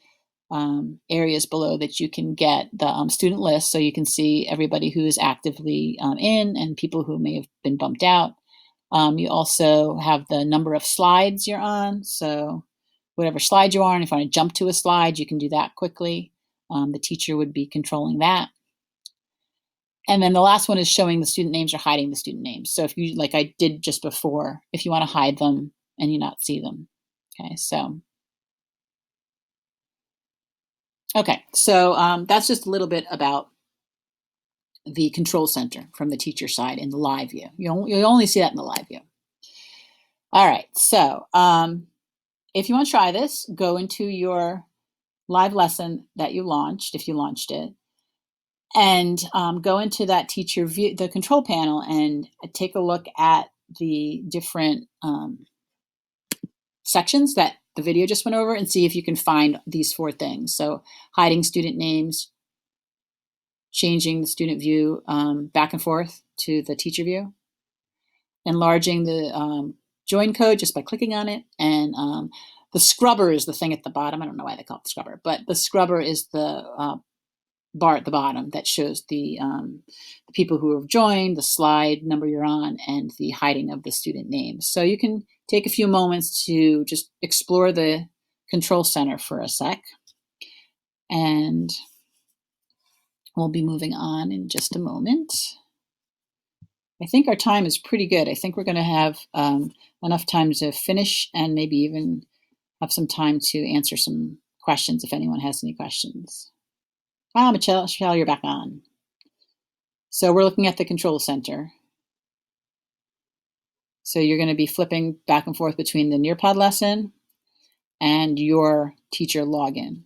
areas below that you can get the student list, so you can see everybody who is actively in and people who may have been bumped out. You also have the number of slides you're on, so whatever slide you are on, if you want to jump to a slide, you can do that quickly. The teacher would be controlling that. And then the last one is showing the student names or hiding the student names. So if you, like I did just before, if you want to hide them and you not see them. Okay, so that's just a little bit about the control center from the teacher side in the live view. You'll only see that in the live view. All right, so if you want to try this, go into your live lesson that you launched, if you launched it, and go into that teacher view, the control panel, and take a look at the different sections that the video just went over and see if you can find these four things. So hiding student names, changing the student view back and forth to the teacher view, enlarging the join code just by clicking on it, and the scrubber is the thing at the bottom. I don't know why they call it the scrubber, but the scrubber is the bar at the bottom that shows the people who have joined, the slide number you're on, and the hiding of the student names. So you can take a few moments to just explore the control center for a sec. And we'll be moving on in just a moment. I think our time is pretty good. I think we're going to have enough time to finish and maybe even have some time to answer some questions if anyone has any questions. Michelle, you're back on. So we're looking at the control center. So you're going to be flipping back and forth between the Nearpod lesson and your teacher login.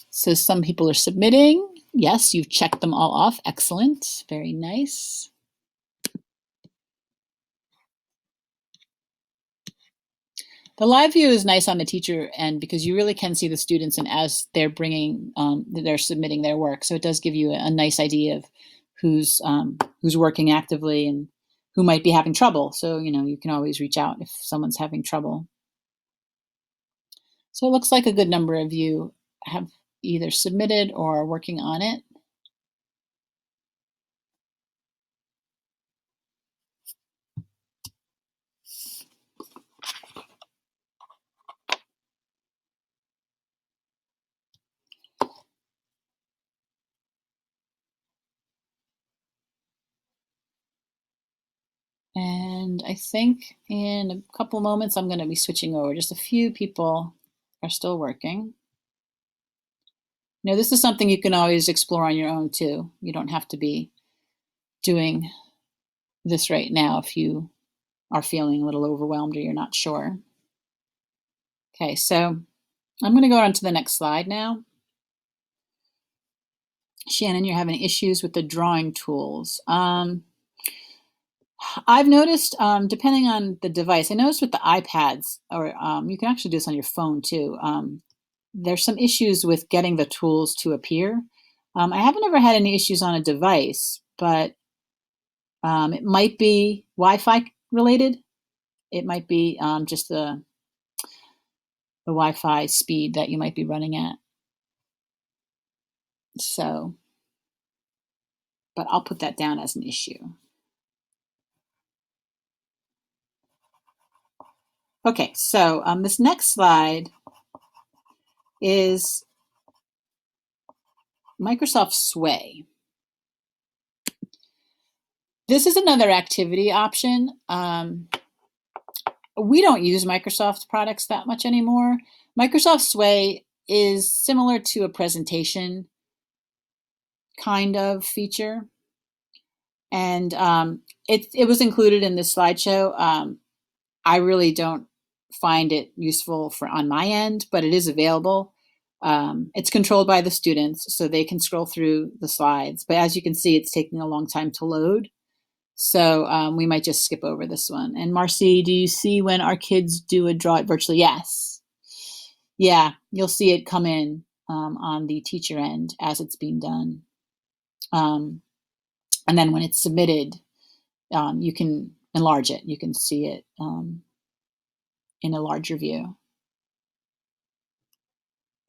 So some people are submitting. Yes, you've checked them all off. Excellent. Very nice. The live view is nice on the teacher end because you really can see the students, and as they're they're submitting their work. So it does give you a nice idea of who's working actively and who might be having trouble. So, you can always reach out if someone's having trouble. So it looks like a good number of you have either submitted or are working on it. And I think in a couple moments, I'm going to be switching over. Just a few people are still working. This is something you can always explore on your own too. You don't have to be doing this right now if you are feeling a little overwhelmed or you're not sure. Okay, so I'm going to go on to the next slide now. Shannon, you're having issues with the drawing tools. I've noticed, depending on the device, I noticed with the iPads, or you can actually do this on your phone too, there's some issues with getting the tools to appear. I haven't ever had any issues on a device, but it might be Wi-Fi related. It might be just the Wi-Fi speed that you might be running at. So, but I'll put that down as an issue. Okay, so this next slide is Microsoft Sway. This is another activity option. We don't use Microsoft products that much anymore. Microsoft Sway is similar to a presentation kind of feature. And it was included in this slideshow. I really don't find it useful on my end, but it is available. It's controlled by the students, so they can scroll through the slides. But as you can see, it's taking a long time to load. So we might just skip over this one. And Marcy, do you see when our kids do a draw it virtually? Yes. Yeah, you'll see it come in on the teacher end as it's being done. And then when it's submitted, you can enlarge it. You can see it in a larger view.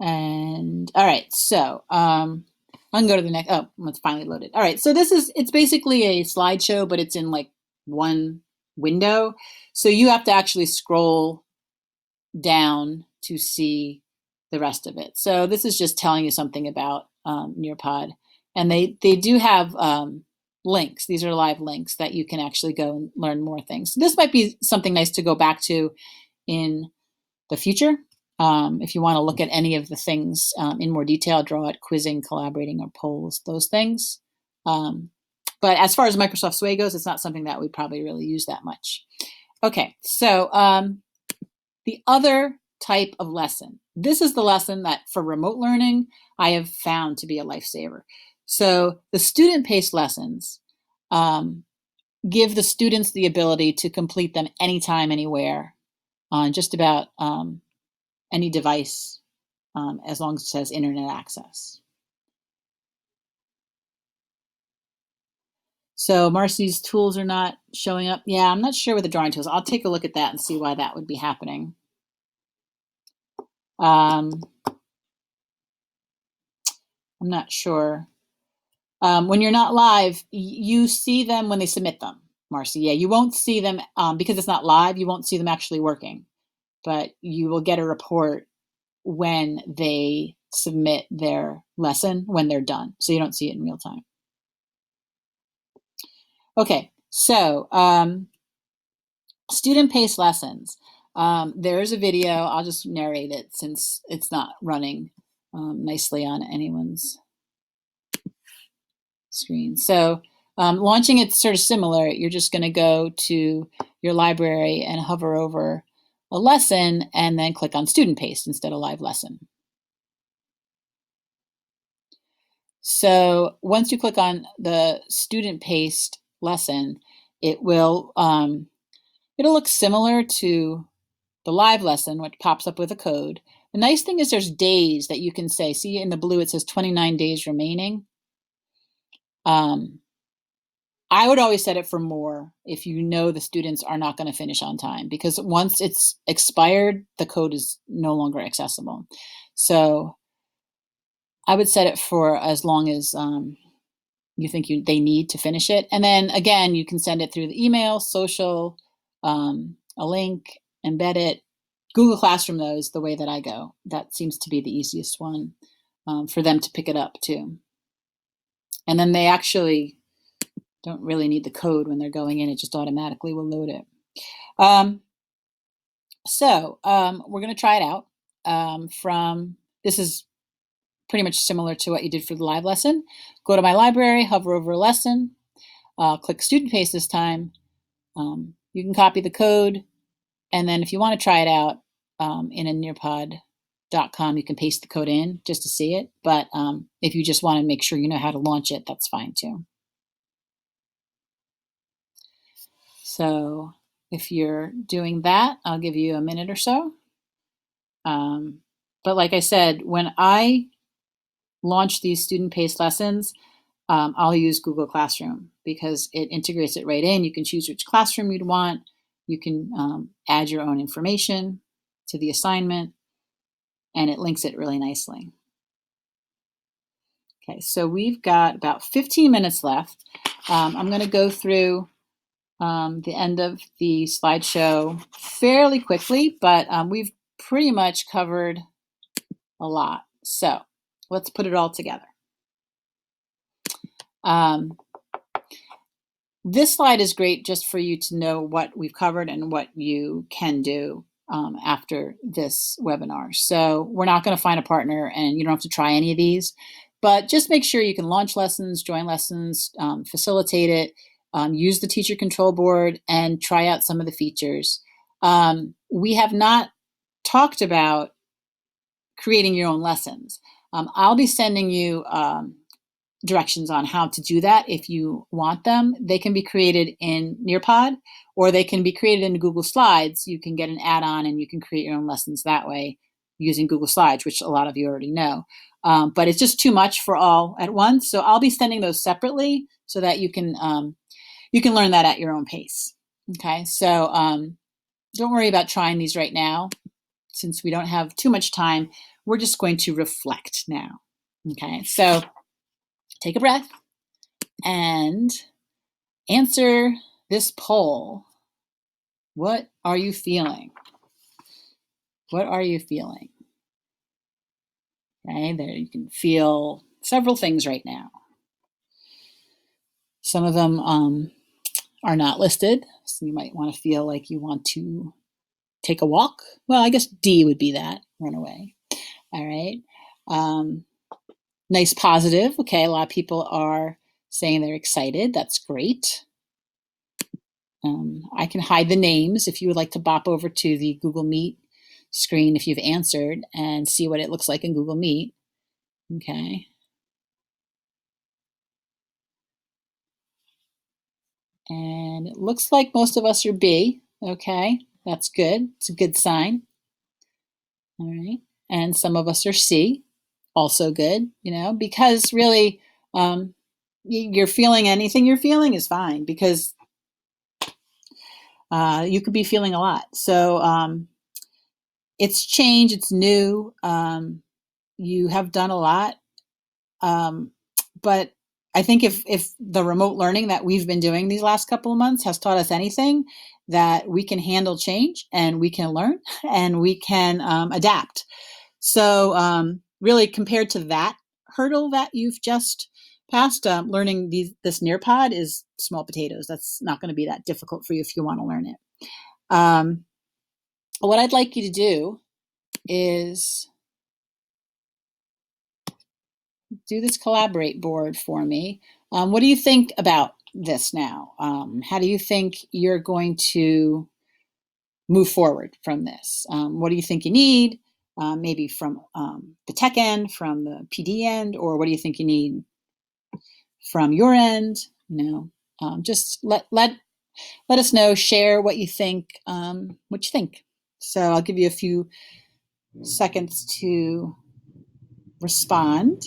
And all right, so I can go to the next. Oh, it's finally loaded. All right, so it's basically a slideshow, but it's in like one window. So you have to actually scroll down to see the rest of it. So this is just telling you something about Nearpod. And they do have links. These are live links that you can actually go and learn more things. So this might be something nice to go back to in the future. If you want to look at any of the things in more detail, draw it, quizzing, collaborating, or polls, those things. But as far as Microsoft Sway goes, it's not something that we probably really use that much. Okay, so the other type of lesson. This is the lesson that for remote learning, I have found to be a lifesaver. So the student-paced lessons give the students the ability to complete them anytime, anywhere, on just about any device, as long as it says internet access. So Marcy's tools are not showing up. Yeah, I'm not sure with the drawing tools. I'll take a look at that and see why that would be happening. I'm not sure. When you're not live, you see them when they submit them, Marcy. Yeah, you won't see them because it's not live. You won't see them actually working, but you will get a report when they submit their lesson, when they're done. So you don't see it in real time. Okay, so student-paced lessons. There is a video. I'll just narrate it since it's not running nicely on anyone's screen. So launching it's sort of similar. You're just going to go to your library and hover over a lesson and then click on student paste instead of live lesson. So once you click on the student paste lesson, it will it'll look similar to the live lesson, which pops up with a code. The nice thing is there's days that you can say, see in the blue it says 29 days remaining. I would always set it for more if you know the students are not going to finish on time, because once it's expired, the code is no longer accessible. So I would set it for as long as you think they need to finish it. And then again, you can send it through the email, social, a link, embed it. Google Classroom, though, is the way that I go. That seems to be the easiest one for them to pick it up too. And then they actually don't really need the code when they're going in. It just automatically will load it. So we're going to try it out this is pretty much similar to what you did for the live lesson. Go to my library, hover over a lesson, click student paste this time. You can copy the code, and then if you want to try it out in a nearpod.com, you can paste the code in just to see it. But if you just want to make sure you know how to launch it, that's fine too. So if you're doing that, I'll give you a minute or so. But like I said, when I launch these student paced lessons, I'll use Google Classroom because it integrates it right in. You can choose which classroom you'd want. You can add your own information to the assignment, and it links it really nicely. Okay, so we've got about 15 minutes left. I'm going to go through the end of the slideshow fairly quickly, but we've pretty much covered a lot. So let's put it all together. This slide is great just for you to know what we've covered and what you can do after this webinar. So we're not going to find a partner, and you don't have to try any of these, but just make sure you can launch lessons, join lessons, facilitate it, use the teacher control board, and try out some of the features. We have not talked about creating your own lessons. I'll be sending you directions on how to do that if you want them. They can be created in Nearpod, or they can be created in Google Slides. You can get an add-on and you can create your own lessons that way using Google Slides, which a lot of you already know. But it's just too much for all at once. So I'll be sending those separately so that you can learn that at your own pace. Okay, so don't worry about trying these right now. Since we don't have too much time, we're just going to reflect now. Okay, so take a breath and answer this poll. What are you feeling? What are you feeling? Okay, there you can feel several things right now. Some of them are not listed, so you might want to feel like you want to take a walk. Well, I guess D would be that, run away. All right. Nice positive. Okay, a lot of people are saying they're excited. That's great. I can hide the names if you would like to bop over to the Google Meet screen if you've answered and see what it looks like in Google Meet. Okay. And it looks like most of us are B. Okay, that's good. It's a good sign. All right. And some of us are C. Also good, because really you're feeling anything you're feeling is fine, because you could be feeling a lot. So it's change, it's new. You have done a lot. But I think if the remote learning that we've been doing these last couple of months has taught us anything, that we can handle change and we can learn and we can adapt. So really, compared to that hurdle that you've just passed, learning this Nearpod is small potatoes. That's not going to be that difficult for you if you want to learn it. What I'd like you to do is do this collaborate board for me. What do you think about this now? How do you think you're going to move forward from this? What do you think you need? Maybe from the tech end, from the PD end, or what do you think you need from your end? Just let us know. Share what you think. So I'll give you a few seconds to respond.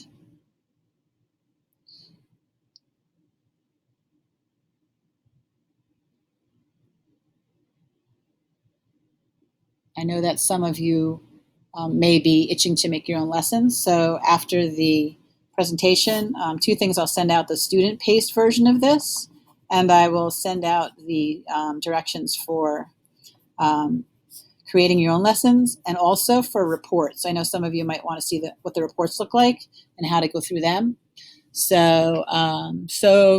I know that some of you may be itching to make your own lessons. So after the presentation, two things: I'll send out the student-paced version of this, and I will send out the directions for creating your own lessons, and also for reports. I know some of you might want to see what the reports look like and how to go through them. So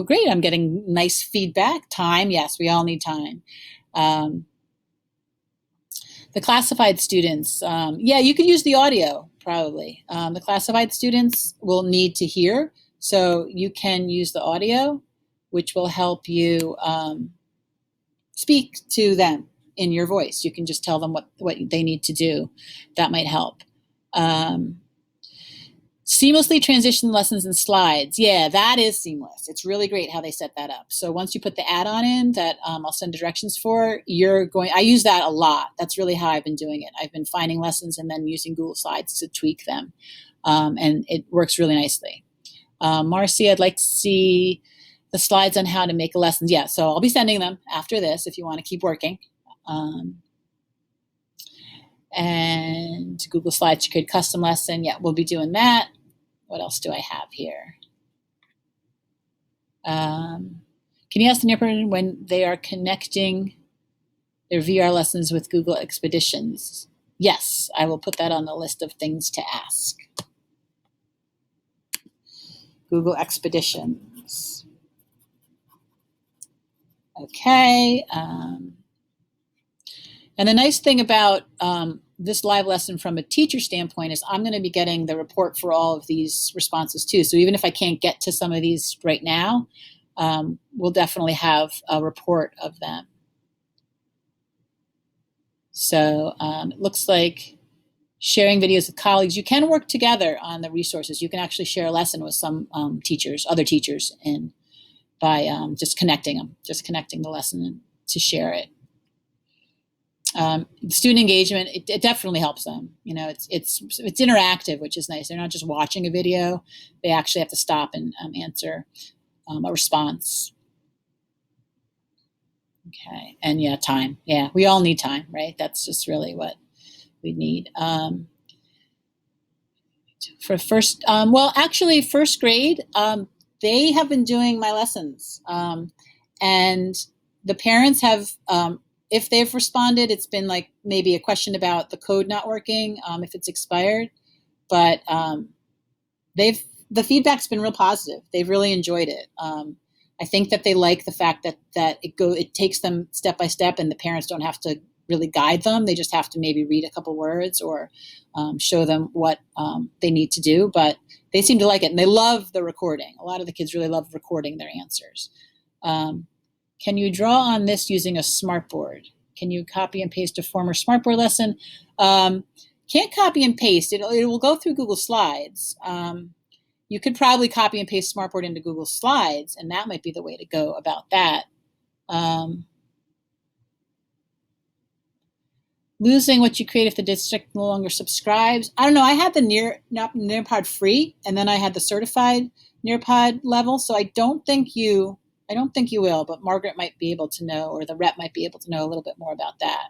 great. I'm getting nice feedback. Time, yes, we all need time. The classified students, you could use the audio probably. The classified students will need to hear, so you can use the audio, which will help you speak to them in your voice. You can just tell them what they need to do. That might help. Seamlessly transition lessons and slides. Yeah, that is seamless. It's really great how they set that up. So once you put the add-on in that I'll send directions for, I use that a lot. That's really how I've been doing it. I've been finding lessons and then using Google Slides to tweak them. And it works really nicely. Marcy, I'd like to see the slides on how to make a lesson. Yeah, so I'll be sending them after this if you want to keep working. And Google Slides to create custom lesson. Yeah, we'll be doing that. What else do I have here? Can you ask the Nearpod when they are connecting their VR lessons with Google Expeditions? Yes, I will put that on the list of things to ask. Google Expeditions. Okay. And the nice thing about this live lesson from a teacher standpoint is I'm going to be getting the report for all of these responses too. So even if I can't get to some of these right now, we'll definitely have a report of them. So it looks like sharing videos with colleagues. You can work together on the resources. You can actually share a lesson with some other teachers, and by just connecting the lesson to share it. Student engagement, it definitely helps them. It's interactive, which is nice. They're not just watching a video. They actually have to stop and answer a response. Okay, and yeah, time. Yeah, we all need time, right? That's just really what we need. For first, actually, first grade, they have been doing my lessons, and the parents have. If they've responded, it's been like maybe a question about the code not working, if it's expired, but the feedback's been real positive. They've really enjoyed it. I think that they like the fact that it takes them step by step, and the parents don't have to really guide them. They just have to maybe read a couple words or show them what they need to do. But they seem to like it, and they love the recording. A lot of the kids really love recording their answers. Can you draw on this using a smartboard? Can you copy and paste a former smartboard lesson? Can't copy and paste. It will go through Google Slides. You could probably copy and paste smartboard into Google Slides, and that might be the way to go about that. Losing what you create if the district no longer subscribes. I don't know. I had the Nearpod free, and then I had the certified Nearpod level, so I don't think you will, but Margaret might be able to know, or the rep might be able to know a little bit more about that.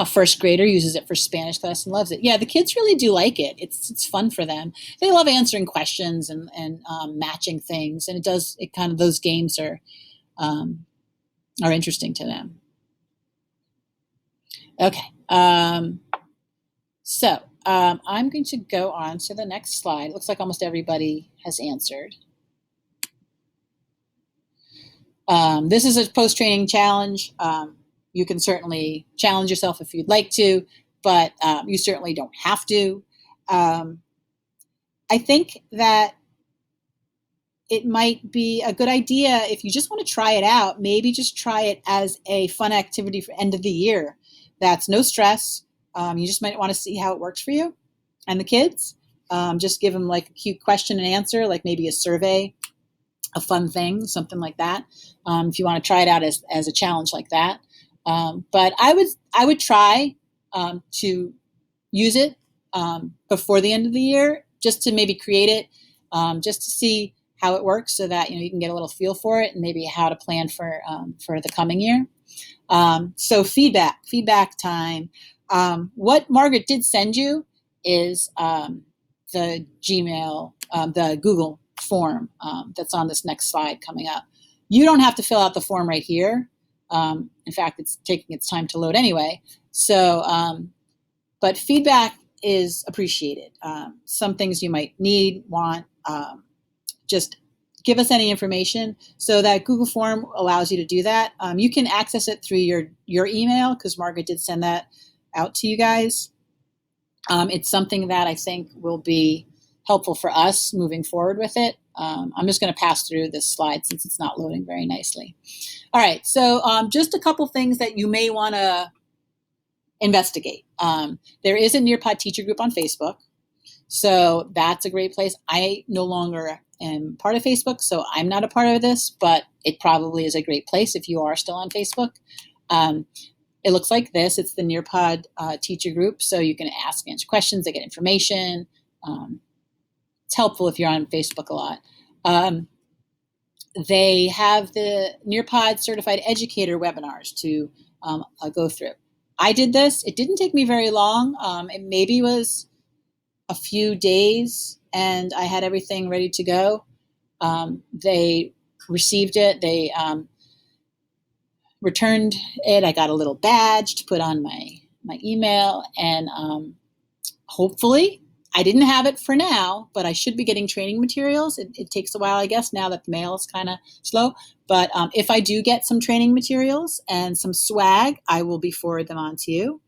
First grader uses it for Spanish class and loves it. Yeah, the kids really do like it. It's fun for them. They love answering questions and matching things, and those games are interesting to them. Okay, so I'm going to go on to the next slide. It looks like almost everybody has answered. This is a post-training challenge. You can certainly challenge yourself if you'd like to, but you certainly don't have to. I think that it might be a good idea if you just want to try it out, maybe just try it as a fun activity for end of the year. That's no stress. You just might want to see how it works for you and the kids. Just give them like a cute question and answer, like maybe a survey, a fun thing, something like that. If you want to try it out as a challenge like that. But I would try to use it before the end of the year, just to maybe create it, just to see how it works, so that you can get a little feel for it and maybe how to plan for the coming year. So feedback time. What Margaret did send you is the Gmail, the Google form that's on this next slide coming up. You don't have to fill out the form right here. In fact, it's taking its time to load anyway. So, but feedback is appreciated. Some things you might need, want, just give us any information. So that Google form allows you to do that. You can access it through your email, because Margaret did send that out to you guys. It's something that I think will be helpful for us moving forward with it. I'm just going to pass through this slide since it's not loading very nicely. All right, so just a couple things that you may want to investigate. There is a Nearpod teacher group on Facebook. So that's a great place. I no longer am part of Facebook, so I'm not a part of this, but it probably is a great place if you are still on Facebook. It looks like this. It's the Nearpod teacher group, so you can ask and answer questions. They get information. It's helpful if you're on Facebook a lot. They have the Nearpod Certified Educator webinars to go through. I did this. It didn't take me very long. It maybe was a few days, and I had everything ready to go. They received it. They returned it. I got a little badge to put on my email, and hopefully, I didn't have it for now, but I should be getting training materials. It takes a while, I guess, now that the mail is kind of slow. But if I do get some training materials and some swag, I will be forwarding them on to you.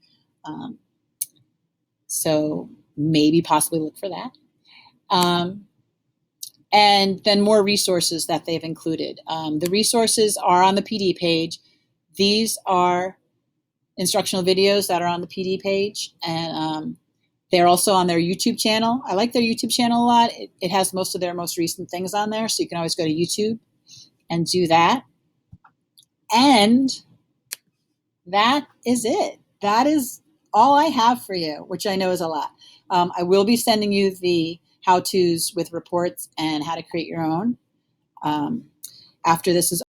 So maybe possibly look for that. And then more resources that they've included. The resources are on the PD page. These are instructional videos that are on the PD page, and they're also on their YouTube channel. I like their YouTube channel a lot. It has most of their most recent things on there, so you can always go to YouTube and do that. And that is it. That is all I have for you, which I know is a lot. I will be sending you the how-tos with reports and how to create your own after this is